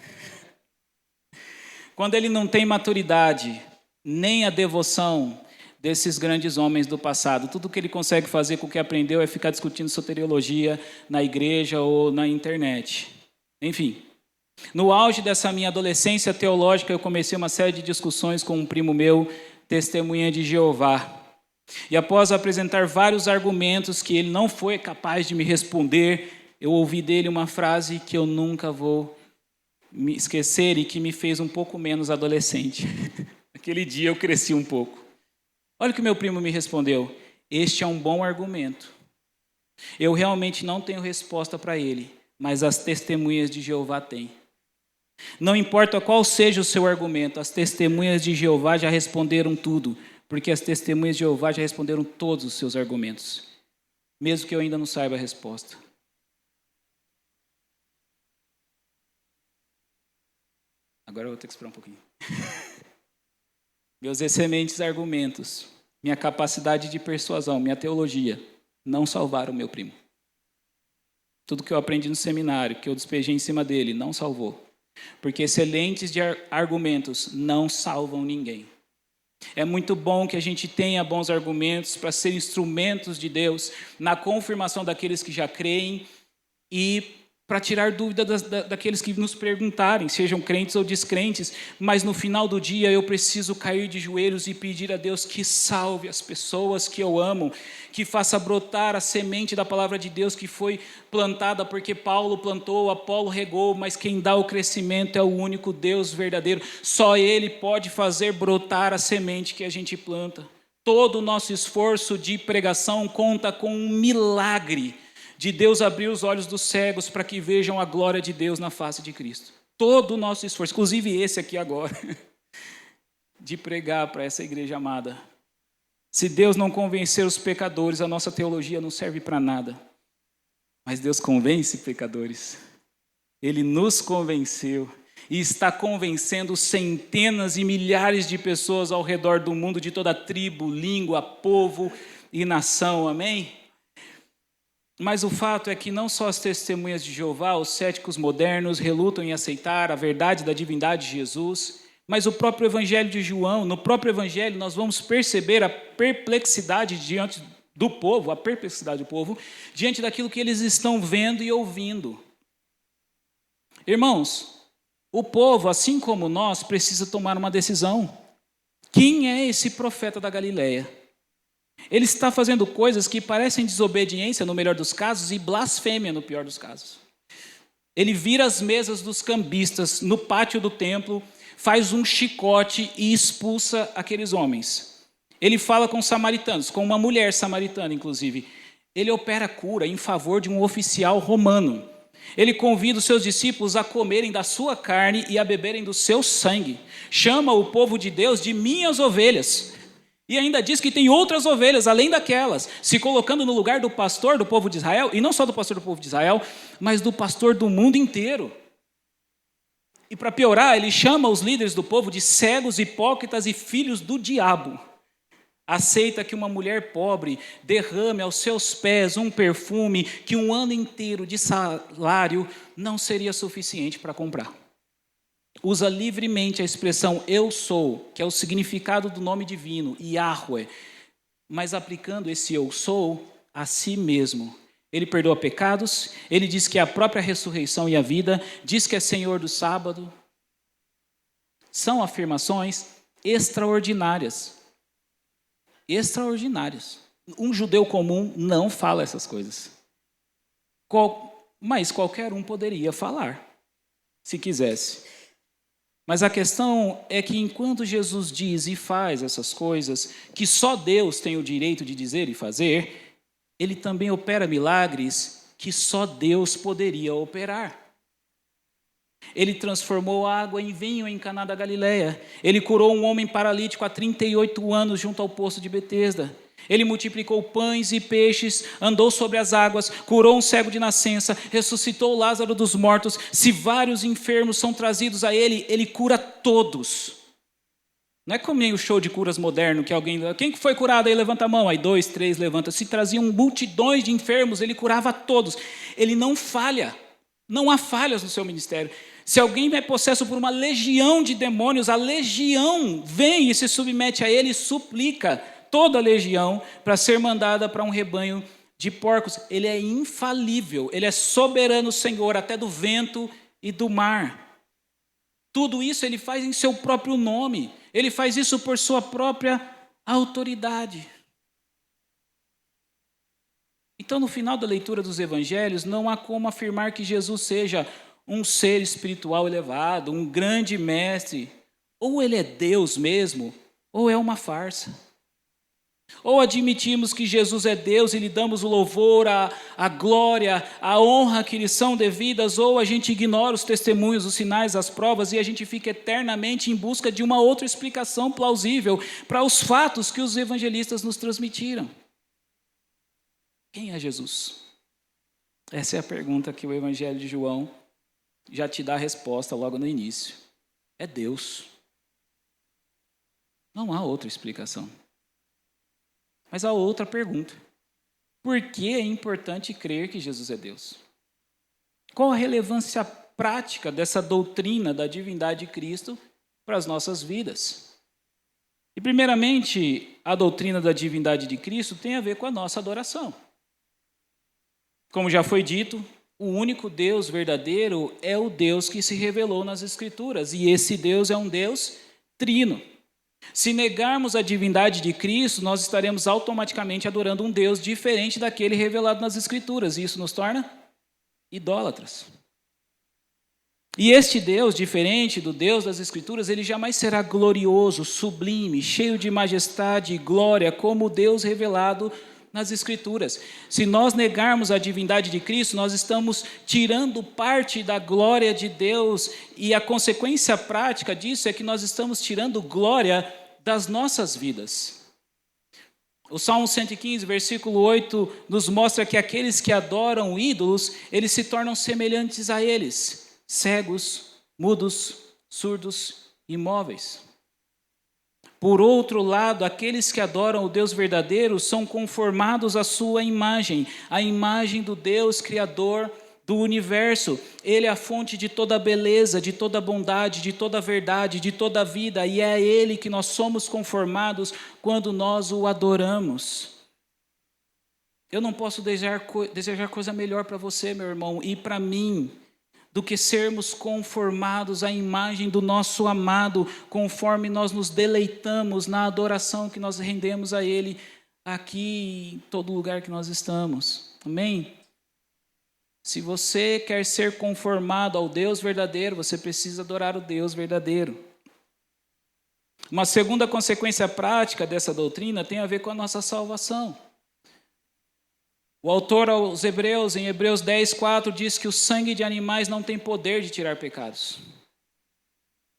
Quando ele não tem maturidade, nem a devoção desses grandes homens do passado, tudo que ele consegue fazer com o que aprendeu é ficar discutindo soteriologia na igreja ou na internet. Enfim, no auge dessa minha adolescência teológica, eu comecei uma série de discussões com um primo meu, testemunha de Jeová. E após apresentar vários argumentos que ele não foi capaz de me responder, eu ouvi dele uma frase que eu nunca vou me esquecer e que me fez um pouco menos adolescente. Aquele dia eu cresci um pouco. Olha o que meu primo me respondeu: este é um bom argumento. Eu realmente não tenho resposta para ele, mas as testemunhas de Jeová têm. Não importa qual seja o seu argumento, as testemunhas de Jeová já responderam tudo, porque as testemunhas de Jeová já responderam todos os seus argumentos, mesmo que eu ainda não saiba a resposta. Agora eu vou ter que esperar um pouquinho. Meus excelentes argumentos, minha capacidade de persuasão, minha teologia, não salvaram o meu primo. Tudo que eu aprendi no seminário, que eu despejei em cima dele, não salvou. Porque excelentes de argumentos não salvam ninguém. É muito bom que a gente tenha bons argumentos para ser instrumentos de Deus na confirmação daqueles que já creem e para tirar dúvida daqueles que nos perguntarem, sejam crentes ou descrentes, mas no final do dia eu preciso cair de joelhos e pedir a Deus que salve as pessoas que eu amo, que faça brotar a semente da palavra de Deus que foi plantada, porque Paulo plantou, Apolo regou, mas quem dá o crescimento é o único Deus verdadeiro. Só Ele pode fazer brotar a semente que a gente planta. Todo o nosso esforço de pregação conta com um milagre de Deus abrir os olhos dos cegos para que vejam a glória de Deus na face de Cristo. Todo o nosso esforço, inclusive esse aqui agora, de pregar para essa igreja amada. Se Deus não convencer os pecadores, a nossa teologia não serve para nada. Mas Deus convence pecadores. Ele nos convenceu e está convencendo centenas e milhares de pessoas ao redor do mundo, de toda tribo, língua, povo e nação. Amém? Mas o fato é que não só as testemunhas de Jeová, os céticos modernos, relutam em aceitar a verdade da divindade de Jesus, mas o próprio Evangelho de João, no próprio Evangelho, nós vamos perceber a perplexidade diante do povo, a perplexidade do povo, diante daquilo que eles estão vendo e ouvindo. Irmãos, o povo, assim como nós, precisa tomar uma decisão. Quem é esse profeta da Galileia? Ele está fazendo coisas que parecem desobediência, no melhor dos casos, e blasfêmia, no pior dos casos. Ele vira as mesas dos cambistas no pátio do templo, faz um chicote e expulsa aqueles homens. Ele fala com os samaritanos, com uma mulher samaritana, inclusive. Ele opera cura em favor de um oficial romano. Ele convida os seus discípulos a comerem da sua carne e a beberem do seu sangue. Chama o povo de Deus de minhas ovelhas. E ainda diz que tem outras ovelhas, além daquelas, se colocando no lugar do pastor do povo de Israel, e não só do pastor do povo de Israel, mas do pastor do mundo inteiro. E para piorar, ele chama os líderes do povo de cegos, hipócritas e filhos do diabo. Aceita que uma mulher pobre derrame aos seus pés um perfume que um ano inteiro de salário não seria suficiente para comprar. Usa livremente a expressão eu sou, que é o significado do nome divino, Yahweh, mas aplicando esse eu sou a si mesmo. Ele perdoa pecados, ele diz que é a própria ressurreição e a vida, diz que é Senhor do sábado. São afirmações extraordinárias. Extraordinárias. Um judeu comum não fala essas coisas. Mas qualquer um poderia falar, se quisesse. Mas a questão é que enquanto Jesus diz e faz essas coisas que só Deus tem o direito de dizer e fazer, ele também opera milagres que só Deus poderia operar. Ele transformou a água em vinho em Caná da Galileia. Ele curou um homem paralítico há 38 anos junto ao poço de Betesda. Ele multiplicou pães e peixes, andou sobre as águas, curou um cego de nascença, ressuscitou Lázaro dos mortos. Se vários enfermos são trazidos a ele, ele cura todos. Não é como nem o show de curas moderno, que alguém... Quem que foi curado aí? Levanta a mão. Aí 2, 3, levanta. Se traziam multidões de enfermos, ele curava todos. Ele não falha. Não há falhas no seu ministério. Se alguém é possesso por uma legião de demônios, a legião vem e se submete a ele e suplica toda a legião para ser mandada para um rebanho de porcos. Ele é infalível. Ele é soberano Senhor, até do vento e do mar. Tudo isso ele faz em seu próprio nome. Ele faz isso por sua própria autoridade. Então, no final da leitura dos evangelhos, não há como afirmar que Jesus seja um ser espiritual elevado, um grande mestre. Ou ele é Deus mesmo, ou é uma farsa. Ou admitimos que Jesus é Deus e lhe damos o louvor, a glória, a honra que lhe são devidas, ou a gente ignora os testemunhos, os sinais, as provas, e a gente fica eternamente em busca de uma outra explicação plausível para os fatos que os evangelistas nos transmitiram. Quem é Jesus? Essa é a pergunta que o Evangelho de João já te dá a resposta logo no início. É Deus. Não há outra explicação. Mas há outra pergunta. Por que é importante crer que Jesus é Deus? Qual a relevância prática dessa doutrina da divindade de Cristo para as nossas vidas? E, primeiramente, a doutrina da divindade de Cristo tem a ver com a nossa adoração. Como já foi dito, o único Deus verdadeiro é o Deus que se revelou nas Escrituras. E esse Deus é um Deus trino. Se negarmos a divindade de Cristo, nós estaremos automaticamente adorando um Deus diferente daquele revelado nas Escrituras. E isso nos torna idólatras. E este Deus, diferente do Deus das Escrituras, ele jamais será glorioso, sublime, cheio de majestade e glória, como o Deus revelado nas Escrituras. Se nós negarmos a divindade de Cristo, nós estamos tirando parte da glória de Deus, e a consequência prática disso é que nós estamos tirando glória das nossas vidas. O Salmo 115, versículo 8, nos mostra que aqueles que adoram ídolos, eles se tornam semelhantes a eles, cegos, mudos, surdos, imóveis. Por outro lado, aqueles que adoram o Deus verdadeiro são conformados à sua imagem, a imagem do Deus Criador do universo. Ele é a fonte de toda a beleza, de toda a bondade, de toda a verdade, de toda a vida, e é a Ele que nós somos conformados quando nós o adoramos. Eu não posso desejar coisa melhor para você, meu irmão, e para mim, do que sermos conformados à imagem do nosso amado, conforme nós nos deleitamos na adoração que nós rendemos a Ele, aqui em todo lugar que nós estamos. Amém? Se você quer ser conformado ao Deus verdadeiro, você precisa adorar o Deus verdadeiro. Uma segunda consequência prática dessa doutrina tem a ver com a nossa salvação. O autor aos Hebreus, em Hebreus 10, 4, diz que o sangue de animais não tem poder de tirar pecados.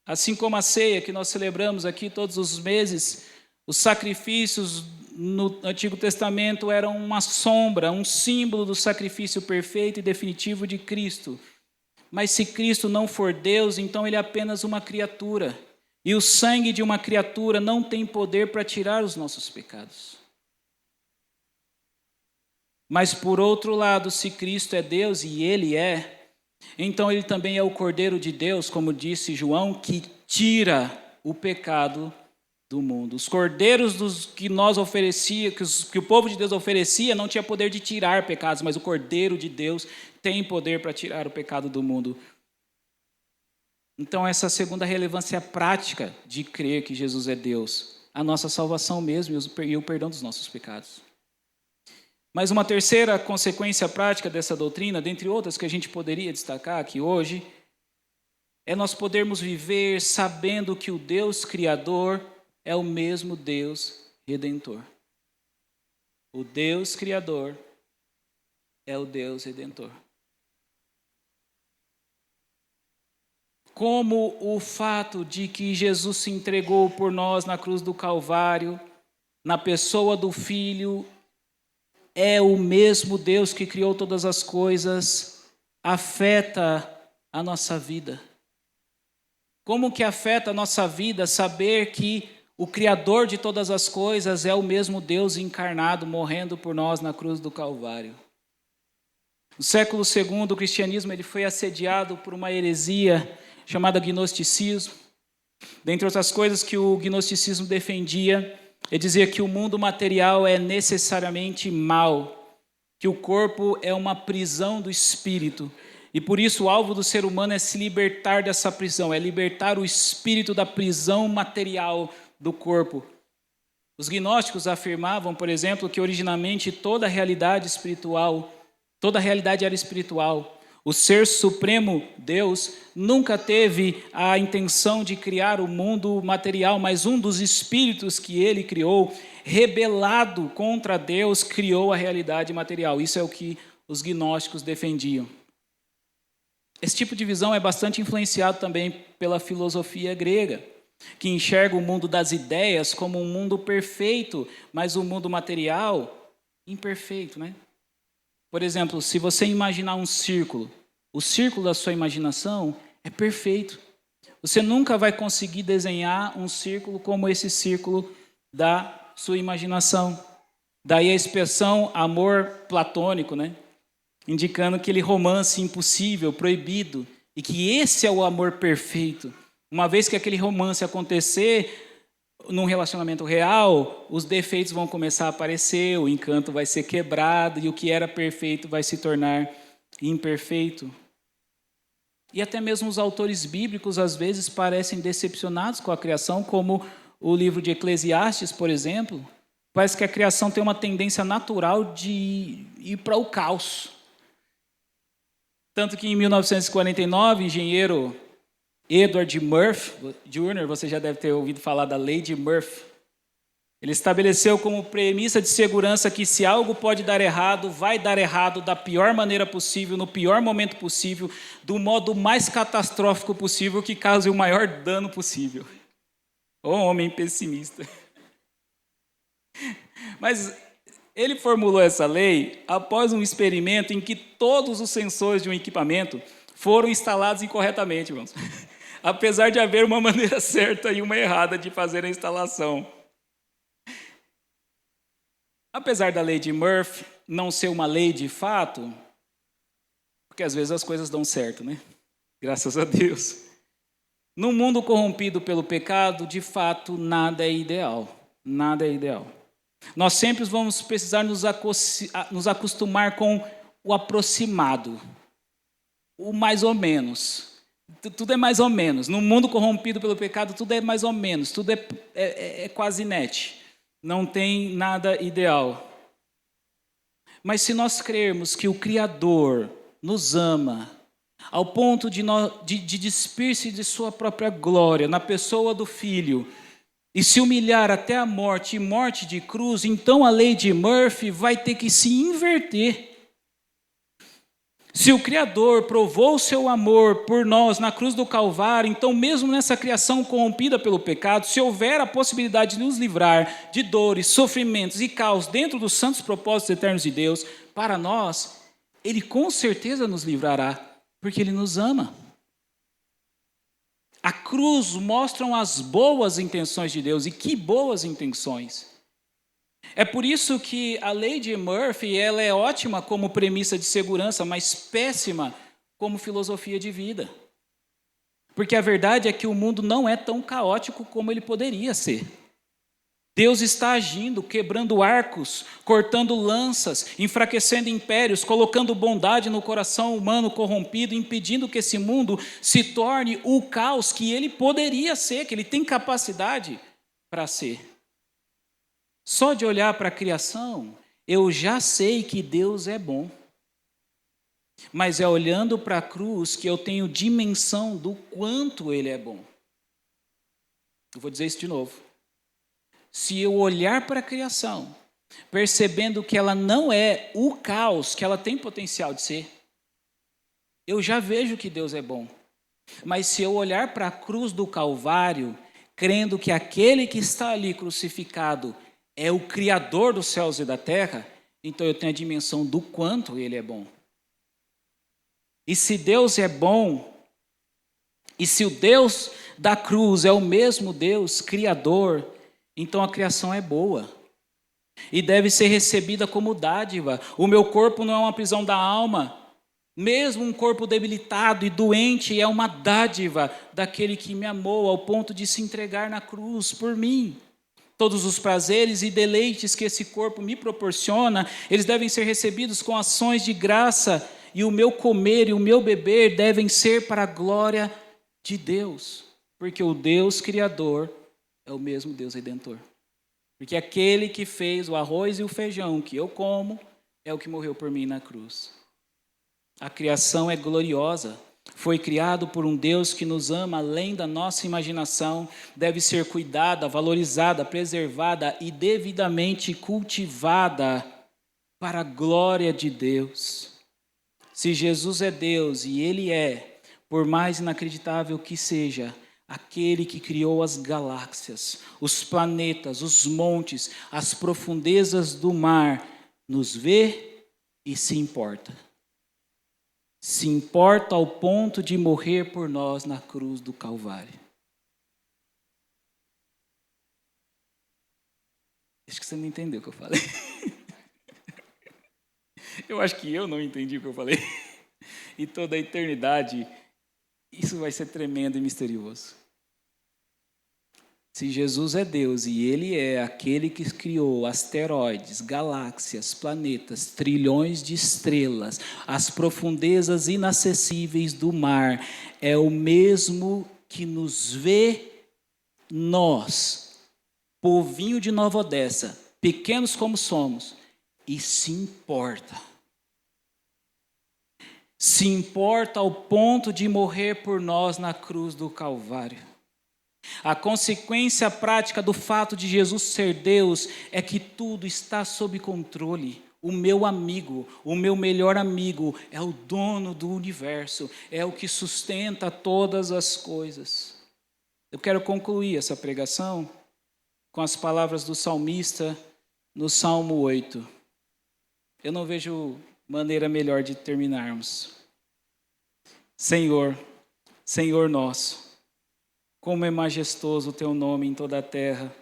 Assim como a ceia que nós celebramos aqui todos os meses, os sacrifícios no Antigo Testamento eram uma sombra, um símbolo do sacrifício perfeito e definitivo de Cristo. Mas se Cristo não for Deus, então ele é apenas uma criatura. E o sangue de uma criatura não tem poder para tirar os nossos pecados. Mas, por outro lado, se Cristo é Deus, e Ele é, então Ele também é o Cordeiro de Deus, como disse João, que tira o pecado do mundo. Os cordeiros que nós oferecia, que o povo de Deus oferecia, não tinha poder de tirar pecados, mas o Cordeiro de Deus tem poder para tirar o pecado do mundo. Então, essa segunda relevância prática de crer que Jesus é Deus, a nossa salvação mesmo e o perdão dos nossos pecados. Mas uma terceira consequência prática dessa doutrina, dentre outras que a gente poderia destacar aqui hoje, é nós podermos viver sabendo que o Deus Criador é o mesmo Deus Redentor. O Deus Criador é o Deus Redentor. Como o fato de que Jesus se entregou por nós na cruz do Calvário, na pessoa do Filho, é o mesmo Deus que criou todas as coisas, afeta a nossa vida. Como que afeta a nossa vida saber que o Criador de todas as coisas é o mesmo Deus encarnado, morrendo por nós na cruz do Calvário. No século II, o cristianismo ele foi assediado por uma heresia chamada gnosticismo. Dentre outras coisas que o gnosticismo defendia, ele dizia que o mundo material é necessariamente mau, que o corpo é uma prisão do espírito, e por isso o alvo do ser humano é se libertar dessa prisão, é libertar o espírito da prisão material do corpo. Os gnósticos afirmavam, por exemplo, que originalmente toda a realidade era espiritual. O Ser Supremo, Deus, nunca teve a intenção de criar o mundo material, mas um dos espíritos que ele criou, rebelado contra Deus, criou a realidade material. Isso é o que os gnósticos defendiam. Esse tipo de visão é bastante influenciado também pela filosofia grega, que enxerga o mundo das ideias como um mundo perfeito, mas o mundo material imperfeito, né? Por exemplo, se você imaginar um círculo, o círculo da sua imaginação é perfeito. Você nunca vai conseguir desenhar um círculo como esse círculo da sua imaginação. Daí a expressão amor platônico, né? Indicando aquele romance impossível, proibido, e que esse é o amor perfeito. Uma vez que aquele romance acontecer num relacionamento real, os defeitos vão começar a aparecer, o encanto vai ser quebrado e o que era perfeito vai se tornar imperfeito. E até mesmo os autores bíblicos às vezes parecem decepcionados com a criação, como o livro de Eclesiastes, por exemplo. Parece que a criação tem uma tendência natural de ir para o caos. Tanto que em 1949, o engenheiro Edward Murphy Jr., você já deve ter ouvido falar da lei de Murphy. Ele estabeleceu como premissa de segurança que se algo pode dar errado, vai dar errado da pior maneira possível, no pior momento possível, do modo mais catastrófico possível, que cause o maior dano possível. Ô homem pessimista. Mas ele formulou essa lei após um experimento em que todos os sensores de um equipamento foram instalados incorretamente, irmãos. Apesar de haver uma maneira certa e uma errada de fazer a instalação. Apesar da lei de Murphy não ser uma lei de fato, porque às vezes as coisas dão certo, né? Graças a Deus. No mundo corrompido pelo pecado, de fato, nada é ideal. Nada é ideal. Nós sempre vamos precisar nos acostumar com o aproximado, o mais ou menos. Tudo é mais ou menos. No mundo corrompido pelo pecado, tudo é mais ou menos. Tudo é quase net. Não tem nada ideal. Mas se nós crermos que o Criador nos ama, ao ponto de despir-se de sua própria glória, na pessoa do Filho, e se humilhar até a morte, e morte de cruz, então a lei de Murphy vai ter que se inverter. Se o Criador provou o seu amor por nós na cruz do Calvário, então mesmo nessa criação corrompida pelo pecado, se houver a possibilidade de nos livrar de dores, sofrimentos e caos dentro dos santos propósitos eternos de Deus, para nós, Ele com certeza nos livrará, porque Ele nos ama. A cruz mostra as boas intenções de Deus, e que boas intenções. É por isso que a lei de Murphy ela é ótima como premissa de segurança, mas péssima como filosofia de vida. Porque a verdade é que o mundo não é tão caótico como ele poderia ser. Deus está agindo, quebrando arcos, cortando lanças, enfraquecendo impérios, colocando bondade no coração humano corrompido, impedindo que esse mundo se torne o caos que ele poderia ser, que ele tem capacidade para ser. Só de olhar para a criação, eu já sei que Deus é bom. Mas é olhando para a cruz que eu tenho dimensão do quanto Ele é bom. Eu vou dizer isso de novo. Se eu olhar para a criação, percebendo que ela não é o caos que ela tem potencial de ser, eu já vejo que Deus é bom. Mas se eu olhar para a cruz do Calvário, crendo que aquele que está ali crucificado é o Criador dos céus e da terra, então eu tenho a dimensão do quanto Ele é bom. E se Deus é bom, e se o Deus da cruz é o mesmo Deus Criador, Então a criação é boa e deve ser recebida como dádiva. O meu corpo não é uma prisão da alma. Mesmo um corpo debilitado e doente é uma dádiva daquele que me amou ao ponto de se entregar na cruz por mim. Todos os prazeres e deleites que esse corpo me proporciona, eles devem ser recebidos com ações de graça, e o meu comer e o meu beber devem ser para a glória de Deus, porque o Deus Criador é o mesmo Deus Redentor. Porque aquele que fez o arroz e o feijão que eu como é o que morreu por mim na cruz. A criação é gloriosa. Foi criado por um Deus que nos ama além da nossa imaginação, deve ser cuidada, valorizada, preservada e devidamente cultivada para a glória de Deus. Se Jesus é Deus e Ele é, por mais inacreditável que seja, aquele que criou as galáxias, os planetas, os montes, as profundezas do mar, nos vê e se importa. Se importa ao ponto de morrer por nós na cruz do Calvário. Acho que você não entendeu o que eu falei. Eu acho que eu não entendi o que eu falei. E toda a eternidade, isso vai ser tremendo e misterioso. Se Jesus é Deus e Ele é aquele que criou asteroides, galáxias, planetas, trilhões de estrelas, as profundezas inacessíveis do mar, é o mesmo que nos vê nós, povinho de Nova Odessa, pequenos como somos, e se importa. Se importa ao ponto de morrer por nós na cruz do Calvário. A consequência prática do fato de Jesus ser Deus é que tudo está sob controle. O meu amigo, o meu melhor amigo, é o dono do universo, é o que sustenta todas as coisas. Eu quero concluir essa pregação com as palavras do salmista no Salmo 8. Eu não vejo maneira melhor de terminarmos. Senhor, Senhor nosso, como é majestoso o teu nome em toda a terra,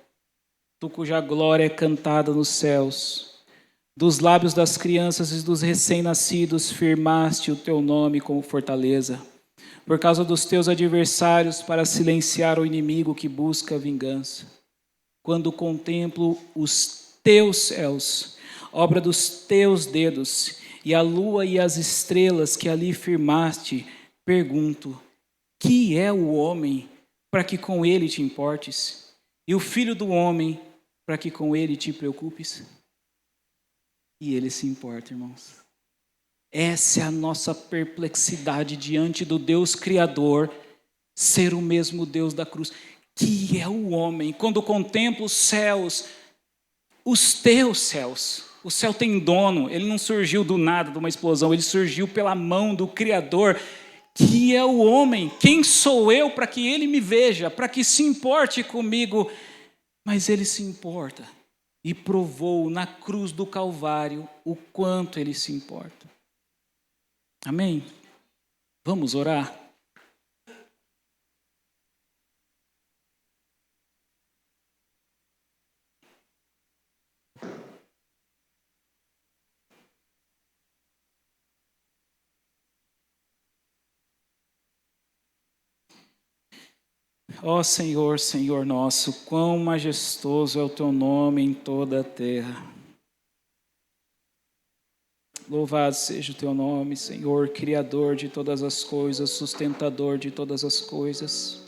tu cuja glória é cantada nos céus. Dos lábios das crianças e dos recém-nascidos firmaste o teu nome como fortaleza, por causa dos teus adversários, para silenciar o inimigo que busca vingança. Quando contemplo os teus céus, obra dos teus dedos, e a lua e as estrelas que ali firmaste, pergunto: que é o homem para que com ele te importes, e o filho do homem para que com ele te preocupes? E ele se importa, irmãos. Essa é a nossa perplexidade diante do Deus Criador, ser o mesmo Deus da cruz, que é o homem. Quando contemplo os céus, os teus céus, o céu tem dono, ele não surgiu do nada, de uma explosão, ele surgiu pela mão do Criador, que é o homem. Quem sou eu para que ele me veja, para que se importe comigo? Mas ele se importa e provou na cruz do Calvário o quanto ele se importa. Amém? Vamos orar? Ó Senhor, Senhor nosso, quão majestoso é o teu nome em toda a terra. Louvado seja o teu nome, Senhor, Criador de todas as coisas, sustentador de todas as coisas.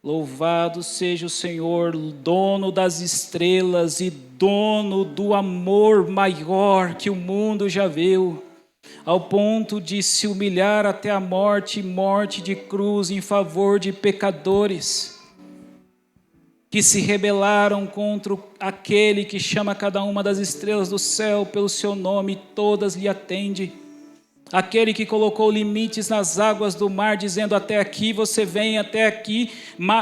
Louvado seja o Senhor, dono das estrelas e dono do amor maior que o mundo já viu, ao ponto de se humilhar até a morte, morte de cruz em favor de pecadores que se rebelaram contra aquele que chama cada uma das estrelas do céu pelo seu nome, e todas lhe atende. Aquele que colocou limites nas águas do mar, dizendo: até aqui você vem, até aqui,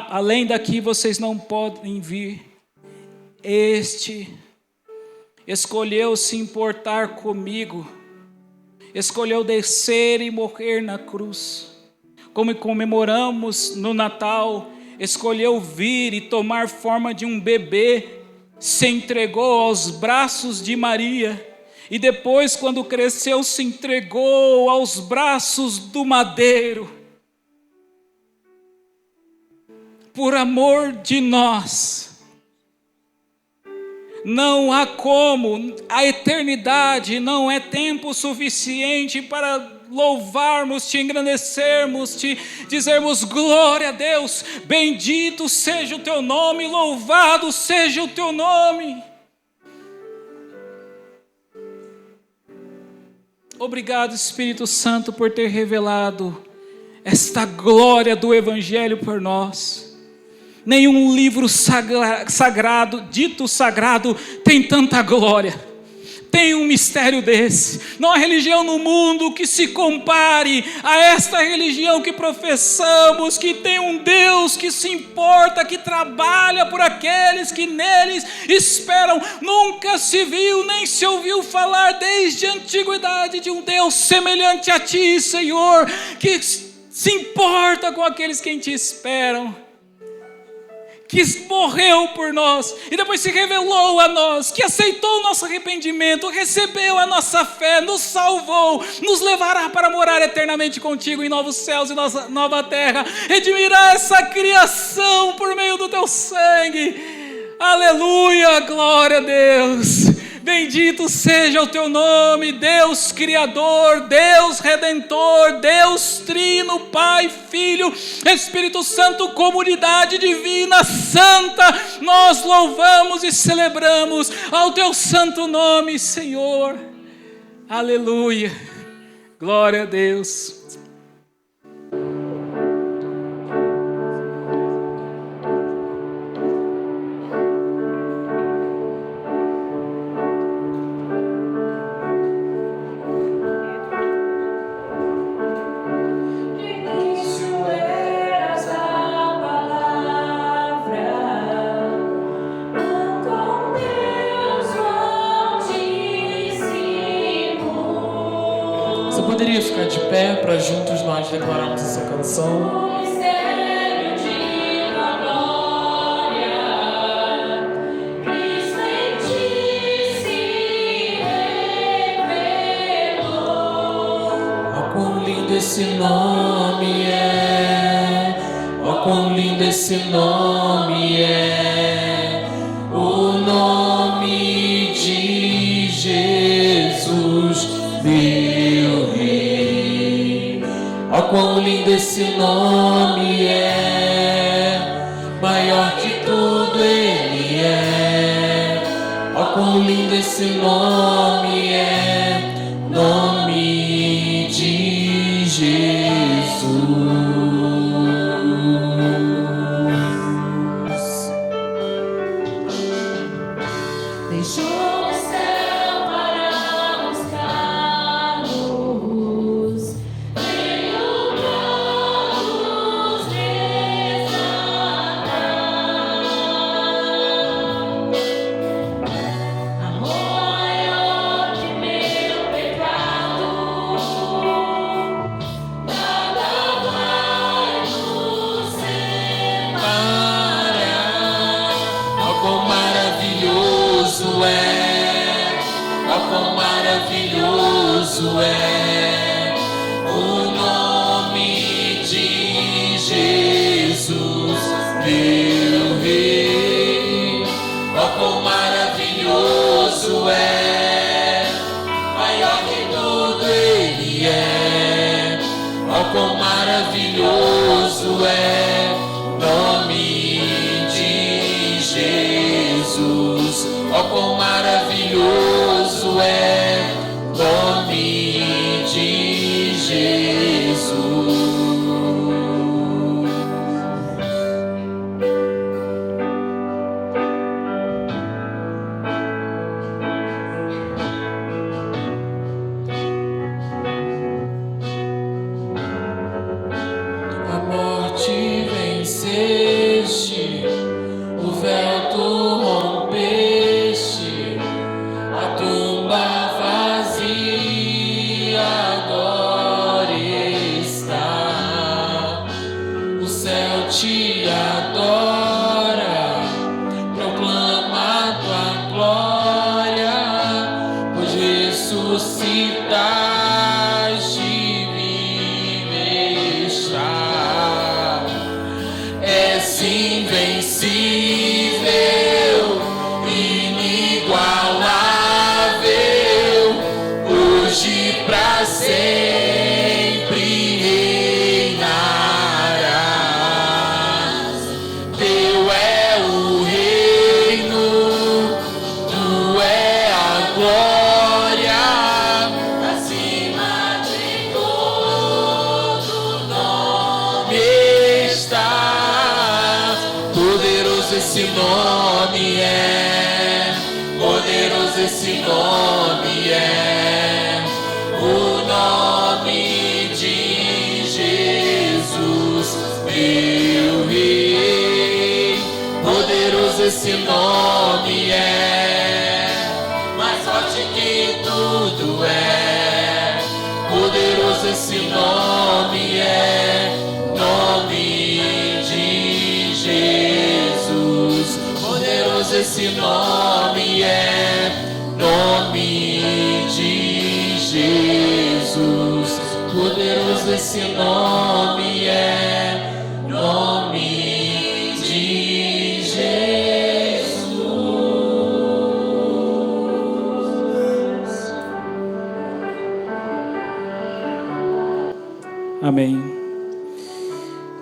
além daqui vocês não podem vir. Este escolheu se importar comigo, escolheu descer e morrer na cruz. Como comemoramos no Natal, escolheu vir e tomar forma de um bebê, se entregou aos braços de Maria, e depois, quando cresceu, se entregou aos braços do madeiro, por amor de nós. Não há como, a eternidade não é tempo suficiente para louvarmos, te engrandecermos, te dizermos glória a Deus, bendito seja o teu nome, louvado seja o teu nome. Obrigado, Espírito Santo, por ter revelado esta glória do Evangelho por nós. Nenhum livro sagrado, dito sagrado, tem tanta glória. Tem um mistério desse. Não há religião no mundo que se compare a esta religião que professamos, que tem um Deus que se importa, que trabalha por aqueles que neles esperam. Nunca se viu nem se ouviu falar desde a antiguidade de um Deus semelhante a ti, Senhor, que se importa com aqueles que em ti esperam, que morreu por nós e depois se revelou a nós, que aceitou o nosso arrependimento, recebeu a nossa fé, nos salvou, nos levará para morar eternamente contigo em novos céus e nova terra, redimirá essa criação por meio do teu sangue. Aleluia, glória a Deus. Bendito seja o teu nome, Deus Criador, Deus Redentor, Deus Trino, Pai, Filho, Espírito Santo, comunidade divina, santa. Nós louvamos e celebramos ao teu santo nome, Senhor. Aleluia, glória a Deus. Poderia ficar de pé para juntos nós declararmos essa canção? O mistério de tua glória, Cristo em ti se revelou. Ó quão lindo esse nome é, ó quão lindo esse nome é, o nome de Jesus, meu Rei. Ó quão lindo esse nome é, maior que tudo ele é. Ó quão lindo esse nome é, nome de Jesus. Deixou o céu para buscar-nos, veio para nos resgatar. Amor maior que meu pecado, nada vai nos separar. Ó quão maravilhoso é, ó quão maravilhoso é o nome de Jesus, meu Rei. Ó quão maravilhoso é, maior que tudo ele é. Ó quão maravilhoso é o nome de Jesus. Ó quão maravilhoso é o nome de Jesus. A morte venceste, o véu tu rompeste, a esse nome é o nome de Jesus, meu Rei. Poderoso esse nome é, mais forte que tudo é. Poderoso esse nome é, nome de Jesus. Poderoso esse nome é, nome de Jesus. Poderoso esse nome é, nome de Jesus. Amém.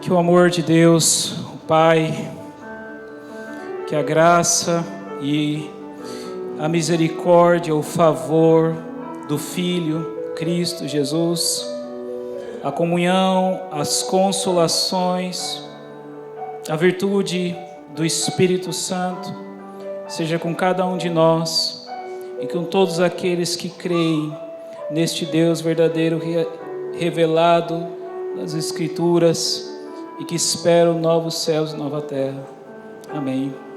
Que o amor de Deus, o Pai, que a graça e a misericórdia, o favor do Filho, Cristo Jesus, a comunhão, as consolações, a virtude do Espírito Santo, seja com cada um de nós e com todos aqueles que creem neste Deus verdadeiro revelado nas Escrituras e que esperam novos céus e nova terra. Amém.